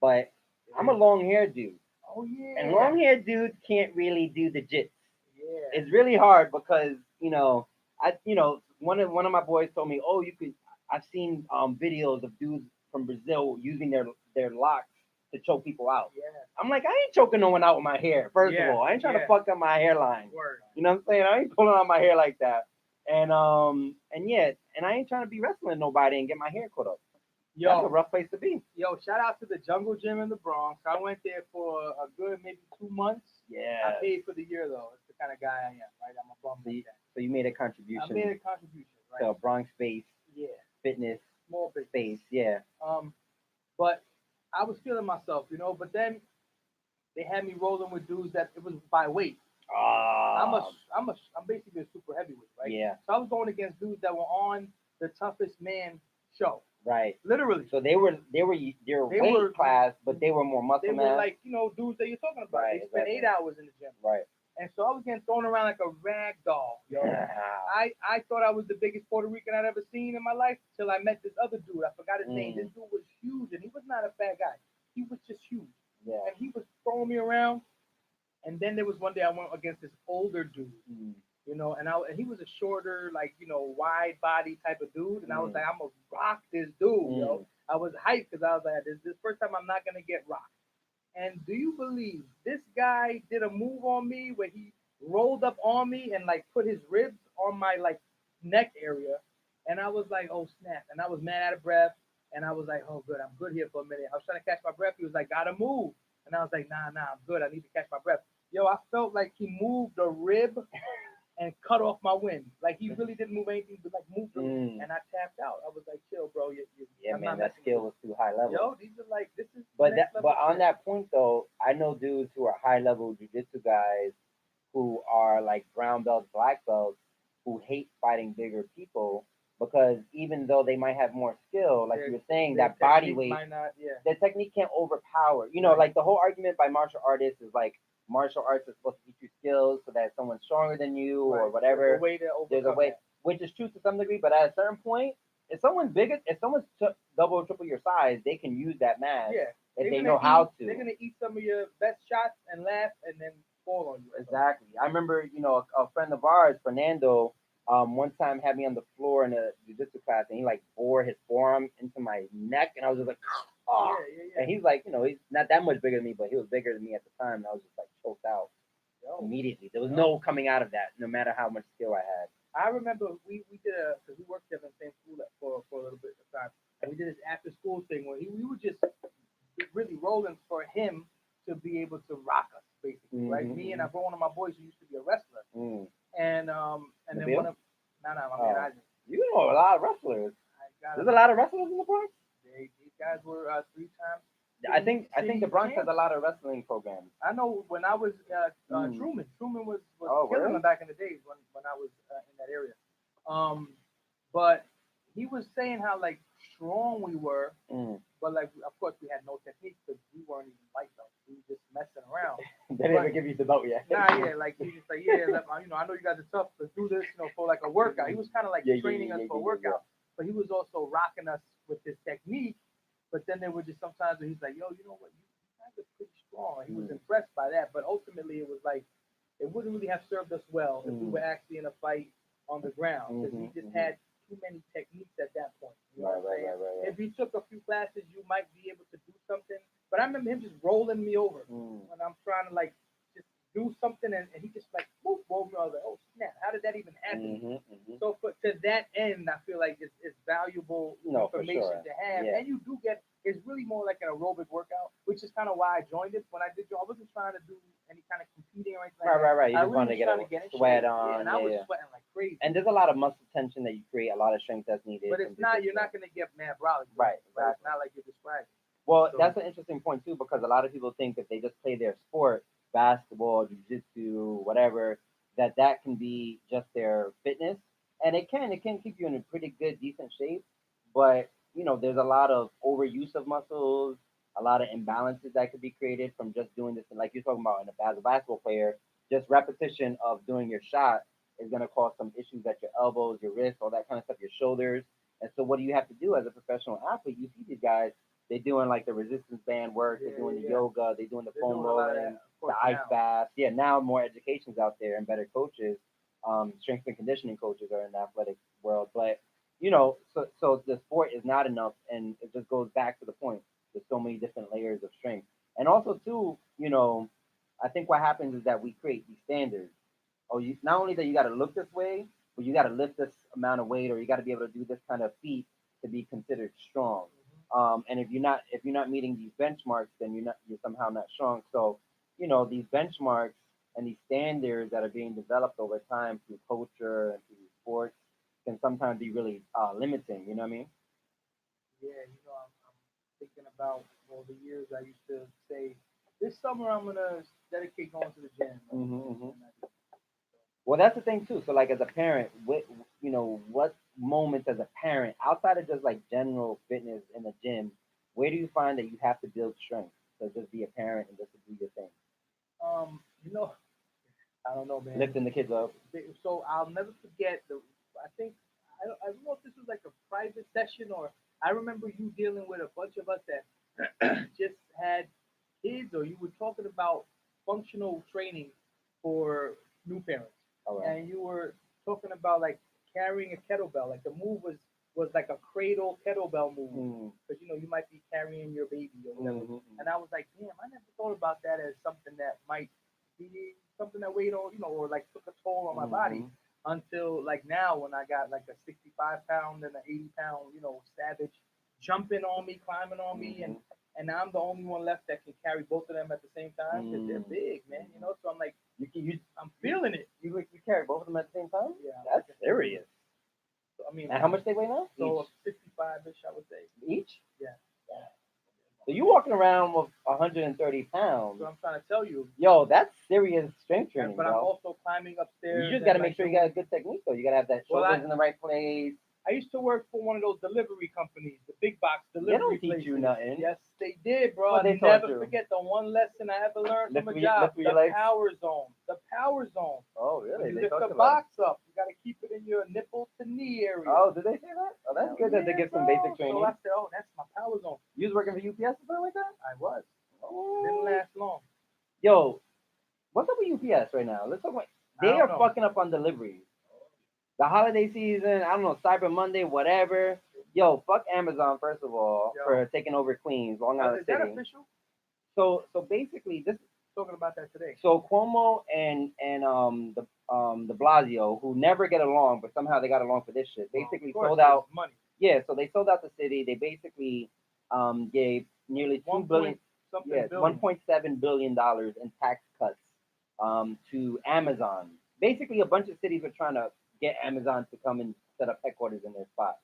But I'm a long-haired dude. Oh yeah. And long-haired dudes can't really do the jits. Yeah. It's really hard because one of my boys told me, oh, I've seen videos of dudes from Brazil using their locks to choke people out. Yeah. I'm like, I ain't choking no one out with my hair. First of all, I ain't trying to fuck up my hairline. Word. You know what I'm saying? I ain't pulling out my hair like that. And I ain't trying to be wrestling nobody and get my hair cut up. Yo, that's a rough place to be. Yo, shout out to the Jungle Gym in the Bronx. I went there for a good maybe 2 months. Yeah. I paid for the year though. It's the kind of guy I am, right? I'm a bum like that. So you made a contribution. I made a contribution, right? To a Bronx based fitness small space, yeah. But I was feeling myself, but then they had me rolling with dudes that it was by weight. I'm basically a super heavyweight, right? Yeah. So I was going against dudes that were on the Toughest Man show. Right. Literally. So they were weight class, but they were more muscle mass. They were like, dudes that you're talking about. Right, they spent 8 hours in the gym. Right. And so I was getting thrown around like a rag doll, yo. I thought I was the biggest Puerto Rican I'd ever seen in my life till I met this other dude. I forgot his name. This dude was huge, and he was not a fat guy. He was just huge. Yeah. And he was throwing me around. And then there was one day I went against this older dude, Mm. and he was a shorter, like, wide body type of dude, and I was Mm. like, I'm gonna rock this dude, yo. Mm. I was hyped because I was like, this first time I'm not gonna get rocked. And do you believe this guy did a move on me where he rolled up on me and like put his ribs on my like neck area, and I was like, oh snap, and I was mad out of breath, and I was like, oh good, I'm good here for a minute. I was trying to catch my breath. He was like, gotta move, and I was like, nah, I'm good. I need to catch my breath. Yo, I felt like he moved a rib and cut off my wind. Like he really didn't move anything, but like moved the Mm. and I tapped out. I was like, chill, bro. Yeah, I'm man, not that messing with skill this. was too high level. Yo, these are like this is But next level on shit. that point though, I know dudes who are high level jujitsu guys who are like brown belts, black belts, who hate fighting bigger people because even though they might have more skill, like Their- you were saying, their that body technique weight, might not, yeah. their technique can't overpower. Right. Like the whole argument by martial artists is like martial arts is supposed to teach you skills so that someone's stronger than you or Right. whatever. There's a way to There's a overcome way, that. which is true to some degree, but at a certain point, if someone's double or triple your size, they can use that mass Yeah. if they gonna know how eat- They're to. gonna eat some of your best shots and laugh and then fall on you. Exactly. I remember, a friend of ours, Fernando, one time had me on the floor in a jiu-jitsu class, and he like bore his forearm into my neck, and I was just like, oh. Yeah. And he's like, he's not that much bigger than me, but he was bigger than me at the time, and I was just like choked out Yo. immediately. There was no coming out of that, no matter how much skill I had. I remember we did because we worked together in the same school for a little bit of time, and we did this after school thing where we were just really rolling for him to be able to rock us basically, right? Me and one of my boys who used to be a wrestler, Mm. and then Nabil? one of I mean I You know a lot of wrestlers. got There's a lot of wrestlers in the Bronx. these guys were 3 times. I think the Bronx has champs. a lot of wrestling programs. I know when I was Truman was Oh, killing really? them back in the days when I was in that area. But he was saying how like strong we were, Mm. but like of course we had no technique because we weren't even white belts. We were just messing around. They didn't even give you the belt yet. Nah, yeah, like he was just like, yeah, I know you guys are tough, but do this, for like a workout. He was kind of like training us for a workout, but he was also rocking us with his technique. But then there were just sometimes where he's like, yo, you know what, you guys are pretty strong. He was impressed by that, but ultimately it was like it wouldn't really have served us well if we were actually in a fight on the ground because we just had too many techniques at that point. You know what I'm saying? Right. If he took a few classes, you might be able to do something. But I remember him just rolling me over when I'm trying to like just do something, and he just like boop over me. I was like, oh snap! How did that even happen? So to that end, I feel like it's valuable information to have, and you do get. It's really more like an aerobic workout, which is kind of why I joined it. When I did, I wasn't trying to do any kind of competing or anything. Right. You I just really wanted to get a sweat on. and I was sweating like crazy. And there's a lot of muscle tension that you create, a lot of strength that's needed. But it's not. You're not going to get mad brolic. Right. But it's not like you're describing. Well, that's an interesting point too, because a lot of people think if they just play their sport, basketball, jiu-jitsu, whatever, that can be just their fitness, and it can keep you in a pretty good, decent shape. But there's a lot of overuse of muscles, a lot of imbalances that could be created from just doing this. And like you're talking about, as a basketball player, just repetition of doing your shot is going to cause some issues at your elbows, your wrists, all that kind of stuff, your shoulders. And so, what do you have to do as a professional athlete? You see these guys. They're doing like the resistance band work. They're doing the yoga. They're doing the foam rolling, the ice baths. Yeah, now more education's out there and better coaches. Strength and conditioning coaches are in the athletic world. But so the sport is not enough, and it just goes back to the point. There's so many different layers of strength, and also too, I think what happens is that we create these standards. Oh, not only that you got to look this way, but you got to lift this amount of weight, or you got to be able to do this kind of feat to be considered strong. And if you're not meeting these benchmarks, then you're somehow not strong. So, these benchmarks and these standards that are being developed over time through culture and through sports can sometimes be really limiting. You know what I mean? Yeah, I'm thinking about all the years I used to say, this summer I'm gonna dedicate going to the gym. Well, that's the thing too. So, like as a parent, what moments as a parent outside of just like general fitness in the gym, where do you find that you have to build strength to just be a parent and just to do your thing? I don't know, man. Lifting the kids up. So I'll never forget I don't know if this was like a private session or I remember you dealing with a bunch of us that just had kids, or you were talking about functional training for new parents, All right. and you were talking about like carrying a kettlebell. Like the move was like a cradle kettlebell move because you might be carrying your baby or whatever. And I was like, damn, I never thought about that as something that might be something that weighed on, or like took a toll on my body until like now when I got like a 65-pound and an 80-pound, savage jumping on me, climbing on me, and I'm the only one left that can carry both of them at the same time because they're big, man. So I'm like, I'm feeling it. You carry both of them at the same time? Yeah, That's serious. So, I mean, and how much they weigh now? So 55-ish, I would say. Each? Yeah. So you walking around with 130 pounds. So I'm trying to tell you. Yo, that's serious strength training, but bro. I'm also climbing upstairs. You just got to make sure you got a good technique, though. You got to have that shoulders in the right place. I used to work for one of those delivery companies, the big box delivery. They don't teach places. you nothing. Yes, they did, bro. What they never forget the one lesson I ever learned from a job. The power zone. The power zone. Oh, really? When you lift the box up, you got to keep it in your nipple to knee area. Oh, did they say that? Oh, that's good that they give some basic training. So I said, oh, that's my power zone. You was working for UPS or something like that? I was. Oh. Didn't last long. Yo, what's up with UPS right now? Let's talk about. They are fucking up on deliveries. The holiday season, I don't know, Cyber Monday, whatever. Yo, fuck Amazon first of all for taking over Queens, Long Island City. Is that official? So basically, this talking about that today. So Cuomo and the Blasio, who never get along, but somehow they got along for this shit. Basically sold out money. Yeah, so they sold out the city. They basically gave nearly $1.7 billion in tax cuts to Amazon. Basically, a bunch of cities were trying to get Amazon to come and set up headquarters in their spot.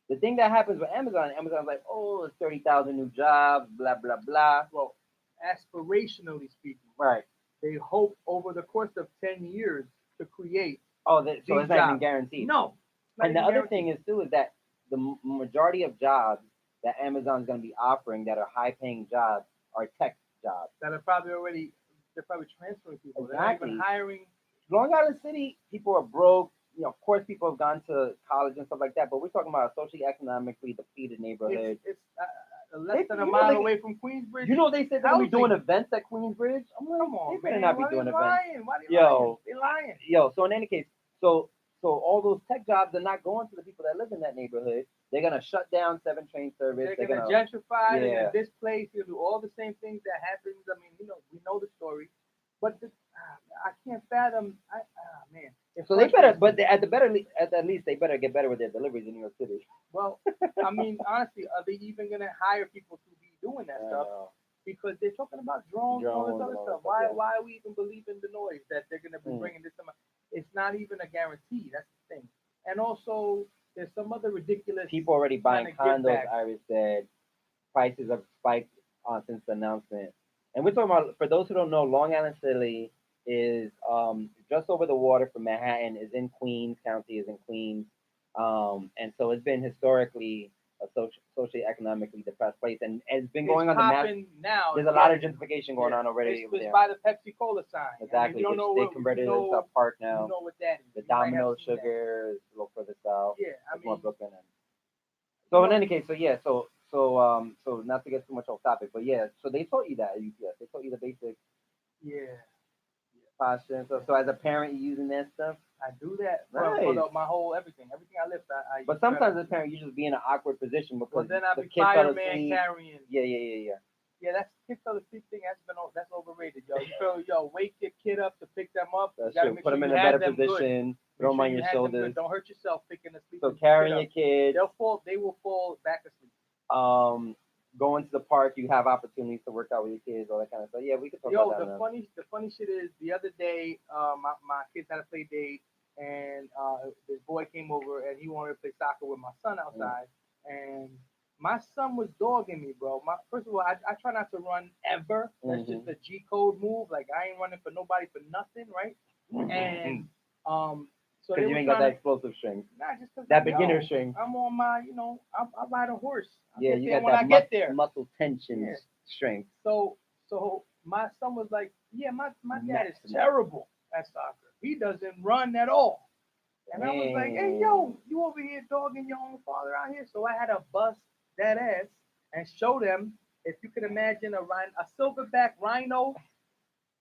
The thing that happens with Amazon's like, oh, it's 30,000 new jobs, blah, blah, blah. Well, aspirationally speaking, right? They hope over the course of 10 years to create. So it's not even guaranteed. No. And the other thing is too is that the majority of jobs that Amazon's going to be offering that are high-paying jobs are tech jobs that are probably they're probably transferring people. Exactly. They're not even hiring. Long Island City, people are broke. Of course, people have gone to college and stuff like that, but we're talking about a socially economically depleted neighborhood. It's less than a mile away from Queensbridge. They said they're going to be doing events at Queensbridge? I'm like, come on, they better not be doing events. Why are they lying? They're lying. So in any case, so all those tech jobs are not going to the people that live in that neighborhood. They're going to shut down 7 train service. They're going to gentrify. They're going to displace. They're going to do all the same things that happens. I mean, we know the story. But I can't fathom. Man. So they better, but at least they better get better with their deliveries in New York City. Well, I mean, honestly, are they even gonna hire people to be doing that stuff? Because they're talking about drones and all this other stuff. Why are we even believing the noise that they're gonna be bringing this? It's not even a guarantee. That's the thing. And also, there's some other ridiculous. People already buying condos. Iris said prices have spiked since the announcement. And we're talking about, for those who don't know, Long Island City is just over the water from Manhattan, is in Queens County, is in Queens. And so it's been historically a socially economically depressed place. And it's been going on the map. Now. There's a lot of gentrification going on already. It's by the Pepsi Cola sign. Exactly. I mean, they converted it into a park now. You know what that is. The Domino Sugar is a little further south. Yeah, I mean. More Brooklyn. So in any case, so not to get too much off topic, but so they taught you that at UPS. They taught you the basic posture. So as a parent, you using that stuff? I do that nice. for my whole everything I lift. I but sometimes as a parent, you just be in an awkward position because then I the be kids fireman carrying. Yeah, that's kids fell asleep thing. That's overrated, yo. You feel, wake your kid up to pick them up. That's true. Put them in a better position. Throw them on your shoulders. Don't hurt yourself picking asleep. So carrying your kids. They will fall back asleep. Going to the park, you have opportunities to work out with your kids, all that kind of stuff. Yeah, we could talk about that. The funny shit is the other day, my kids had a play date, and this boy came over and he wanted to play soccer with my son outside, and my son was dogging me, bro. First of all, I try not to run ever. That's just a G code move. Like I ain't running for nobody for nothing, right? And so because you ain't got that explosive strength. Nah, just that beginner strength. I'm on my, I ride a horse. You got that muscle tension strength. So my son was like, my dad is terrible at soccer. He doesn't run at all. And I was like, hey, yo, you over here dogging your own father out here? So I had to bust that ass and show them, if you could imagine a silverback rhino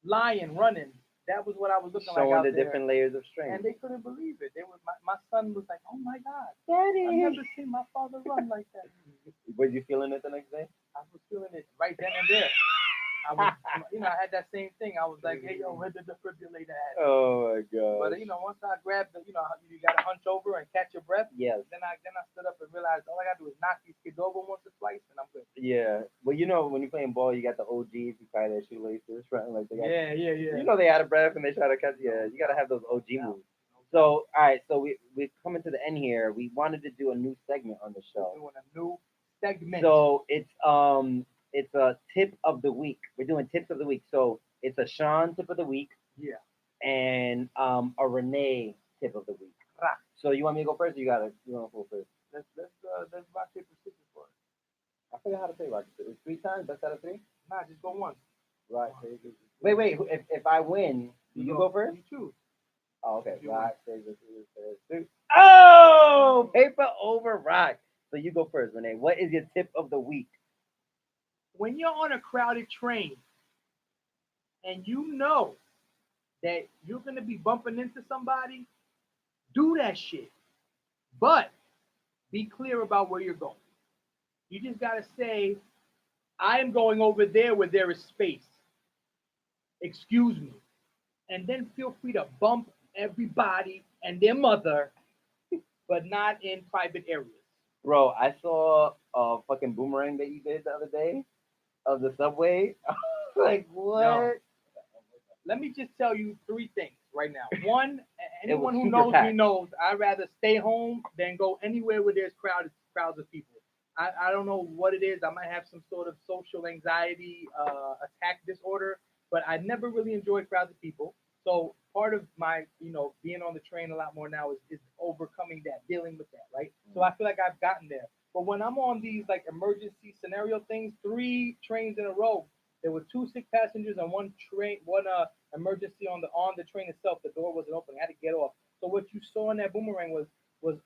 lying, running. That was what I was looking like Showing out the there. different layers of And strength. they couldn't believe it. They were my son was like, "Oh my God, Daddy. I've never seen my father run like that." Was you feeling it the next day? I was feeling it right then and there. I was, I had that same thing. I was like, "Hey, yo, where the defibrillator at?" Oh my god. But once I grabbed the, you got to hunch over and catch your breath. Yes. Then I stood up and realized all I got to do is knock these kids over once or twice, and I'm good. Yeah. Well, when you're playing ball, you got the OGs who tie their shoelaces, right? Like they got, Yeah. they out of breath and they try to catch. Yeah, you got to have those OG moves. So, all right. So we're coming to the end here. We wanted to do a new segment on the show. We're doing a new segment. So it's a tip of the week. We're doing tips of the week. So it's a Shawn tip of the week. Yeah. And a Rene tip of the week. Right. So you want me to go first? Or you want to go first? Let's rock paper scissors for it. I forgot how to say rock paper. 3 times. Best out of 3. Nah, just go once. Right. Wait. If I win, do you go first? You choose. Oh, okay. Rock paper scissors. Oh, paper over rock. So you go first, Rene. What is your tip of the week? When you're on a crowded train and you know that you're gonna be bumping into somebody, do that shit. But be clear about where you're going. You just gotta say, I am going over there where there is space. Excuse me. And then feel free to bump everybody and their mother, but not in private areas. Bro, I saw a fucking boomerang that you did the other day of the subway. Like, what? No. Let me just tell you 3 things right now. One, anyone who knows packed. me knows I'd rather stay home than go anywhere where there's crowds of people. I don't know what it is. I might have some sort of social anxiety attack disorder, but I never really enjoyed crowds of people. So part of my, being on the train a lot more now is overcoming that, dealing with that, right? So I feel like I've gotten there. But when I'm on these like emergency scenario things, 3 trains in a row, there were 2 sick passengers and one emergency on the train itself. The door wasn't open. I had to get off. So what you saw in that boomerang was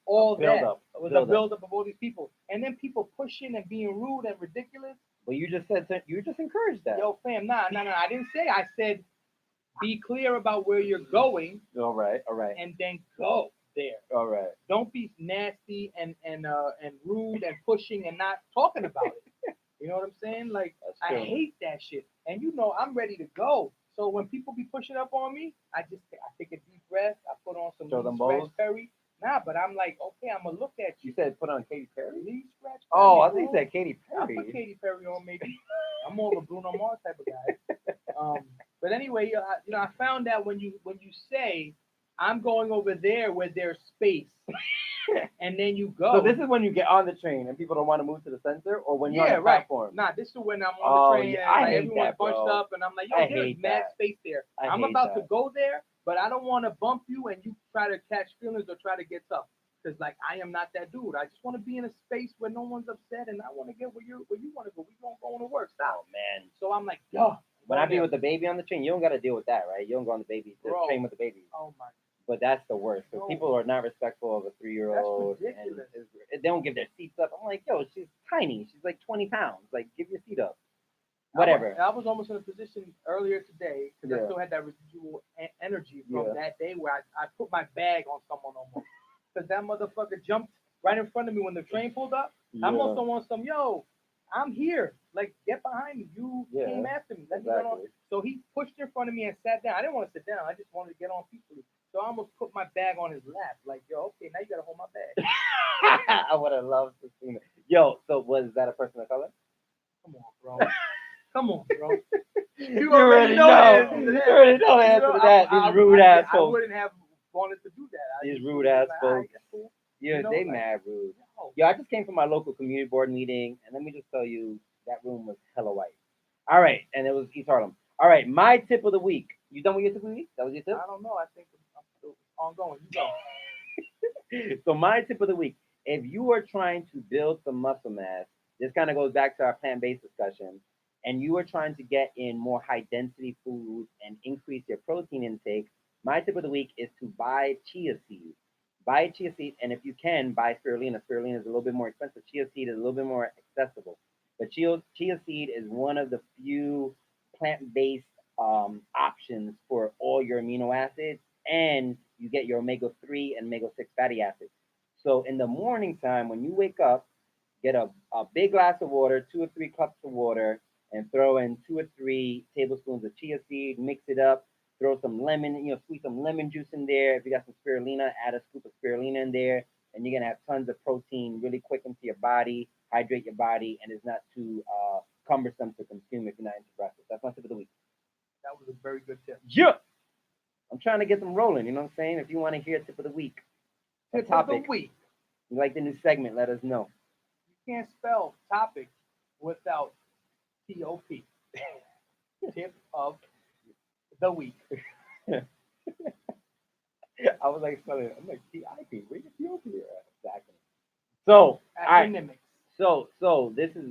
all that. It was a buildup of all these people, and then people pushing and being rude and ridiculous. But you just encouraged that. Yo, fam, nah. I didn't say. I said be clear about where you're going. All right. And then go there. All right. Don't be nasty and rude and pushing and not talking about it. You know what I'm saying? Like, I hate that shit. And I'm ready to go. So when people be pushing up on me, I take a deep breath. I put on some Lee Scratch Perry. Nah, but I'm like, okay, I'm gonna look at you. You said put on Katy Perry? Lee Scratch Perry. Oh, I think you said Katy Perry. I put Katy Perry on maybe. I'm more of a Bruno Mars type of guy. But anyway, I found that when you say I'm going over there where there's space, and then you go. So this is when you get on the train and people don't want to move to the center, or when you're on the platform. Nah, this is when I'm on the train and everyone's bunched up, and I'm like, yo, there's mad space there. I'm about to go there, but I don't want to bump you and you try to catch feelings or try to get tough. Because like I am not that dude. I just want to be in a space where no one's upset, and I want to get where you want to go. We don't go to work. Stop. Oh man. So I'm like, yo. When I be with the baby on the train, you don't got to deal with that, right? You don't go on the train with the baby. Oh my. But that's the worst. Because people are not respectful of a 3-year-old. That's ridiculous. And they don't give their seats up. I'm like, yo, she's tiny. She's like 20 pounds. Like, give your seat up. Whatever. I was almost in a position earlier today because I still had that residual energy from that day where I put my bag on someone almost. Because that motherfucker jumped right in front of me when the train pulled up. Yeah. I'm also on some, yo, I'm here. Like, get behind me. You came after me. Let me get on. So he pushed in front of me and sat down. I didn't want to sit down. I just wanted to get on peacefully. So I almost put my bag on his lap. Like, yo, okay, now you got to hold my bag. I would have loved to see it. Yo, so was that a person of color? Come on, bro. Come on, bro. You already know. You already know the answer to that. These rude ass folks. I wouldn't have wanted to do that. These rude ass folks. Cool. Yeah, they mad rude. Yo, I just came from my local community board meeting, and let me just tell you, that room was hella white. All right, and it was East Harlem. All right, my tip of the week. You done with your tip of the week? That was your tip? I don't know. I think I'm still ongoing. You go. So my tip of the week, if you are trying to build some muscle mass, this kind of goes back to our plant-based discussion, and you are trying to get in more high-density foods and increase your protein intake, my tip of the week is to buy chia seeds. Buy chia seed, and if you can, buy spirulina. Spirulina is a little bit more expensive. Chia seed is a little bit more accessible. But chia seed is one of the few plant-based options for all your amino acids, and you get your omega-3 and omega-6 fatty acids. So in the morning time, when you wake up, get a big glass of water, 2 or 3 cups of water, and throw in 2 or 3 tablespoons of chia seed, mix it up, throw some lemon, squeeze some lemon juice in there. If you got some spirulina, add a scoop of spirulina in there, and you're gonna have tons of protein really quick into your body, hydrate your body, and it's not too cumbersome to consume if you're not into breakfast. That's my tip of the week. That was a very good tip. Yeah, I'm trying to get them rolling. You know what I'm saying? If you want to hear tip of the week, Tip topic, of the week. you like the new segment? Let us know. You can't spell topic without T-O-P. Tip of the week. I was like spelling it. I'm like T-I-P. Where you T-O-P at? Exactly. So, Acronymics. So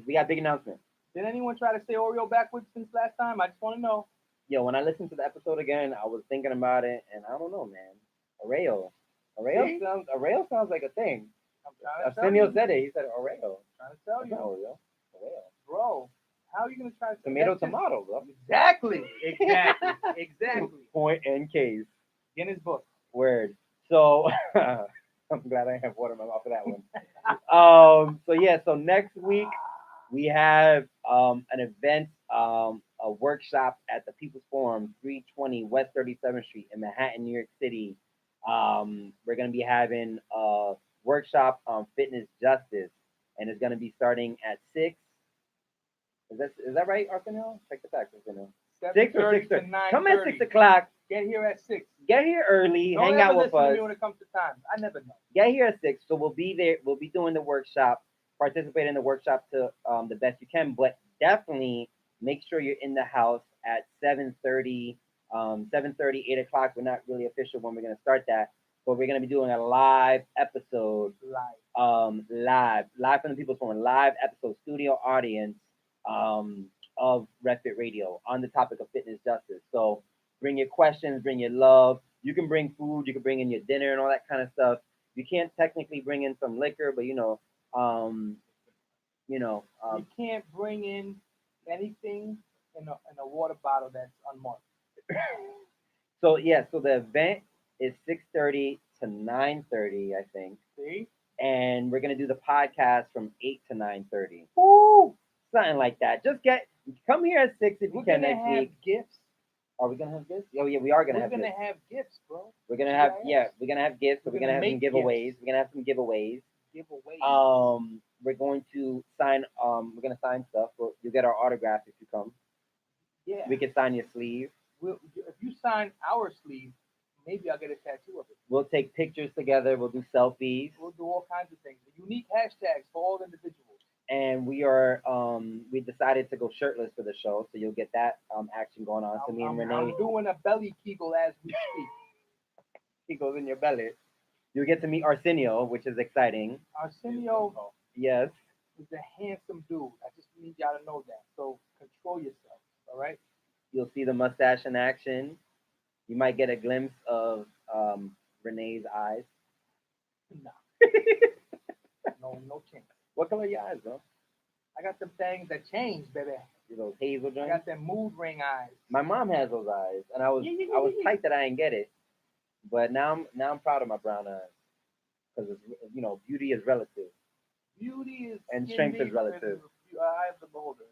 we got big announcement. Did anyone try to say Oreo backwards since last time? I just want to know. Yo, when I listened to the episode again, I was thinking about it, and I don't know, man. Oreo sounds like a thing. I'm trying to tell Arsenio you. said it. He said Oreo. I'm trying to tell That's you. not Oreo. Oreo. Bro, how are you going to try to Tomato, bro. Exactly. Point and case. Guinness Book. Word. So I'm glad I have water in my mouth for that one. So next week we have an event, a workshop at the People's Forum, 320 West 37th Street in Manhattan, New York City. We're gonna be having a workshop on fitness justice, and it's gonna be starting at 6. Is that right, Arsenio? Check the facts, Arsenio. 6 or 6:30. Come at 6 o'clock. Get here at 6. Get here early. Don't hang ever out with listen us. to me when it comes to time. I never know. Get here at 6. So we'll be there. We'll be doing the workshop. Participate in the workshop to the best you can, but definitely make sure you're in the house at 7:30, 7:30, 8 o'clock. We're not really official when we're gonna start that, but we're gonna be doing a live episode. Live from the People's Forum. Live episode, studio audience of RevFit Radio on the topic of fitness justice. So bring your questions, bring your love. You can bring food, you can bring in your dinner and all that kind of stuff. You can't technically bring in some liquor, but you can't bring in anything in a water bottle that's unmarked. So the event is 6:30 to 9:30, I think. See? And we're gonna do the podcast from 8 to 9:30. Woo! Something like that. Come here at 6 if you can next week. Gifts. Are we gonna have gifts? Oh yeah, we are gonna have gifts. We're gonna have gifts, bro. We're gonna have gifts. So we're gonna have some giveaways. Gifts. We're gonna have some giveaways. We're going to sign. We're gonna sign stuff. You'll get our autograph if you come. Yeah. We can sign your sleeve. If you sign our sleeve, maybe I'll get a tattoo of it. We'll take pictures together. We'll do selfies. We'll do all kinds of things. Unique hashtags for all individuals. And we decided to go shirtless for the show, so you'll get that action going on. So me and Rene. I'm doing a belly kegel as we speak. Kegels in your belly. You'll get to meet Arsenio, which is exciting. Arsenio, yes, is a handsome dude. I just need y'all to know that. So control yourself, all right? You'll see the mustache in action. You might get a glimpse of Renee's eyes. No. No chance. What color are your eyes, bro? I got them things that change, baby. Those hazel joints. I got them mood ring eyes. My mom has those eyes, and I was tight that I didn't get it, but now I'm proud of my brown eyes because beauty is relative. Beauty is and strength is relative. I have the beholder.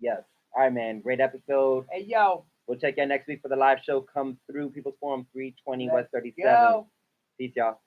Yes. All right, man. Great episode. Hey, yo. We'll check you out next week for the live show. Come through People's Forum 320 West 37th. Yo. Peace, y'all.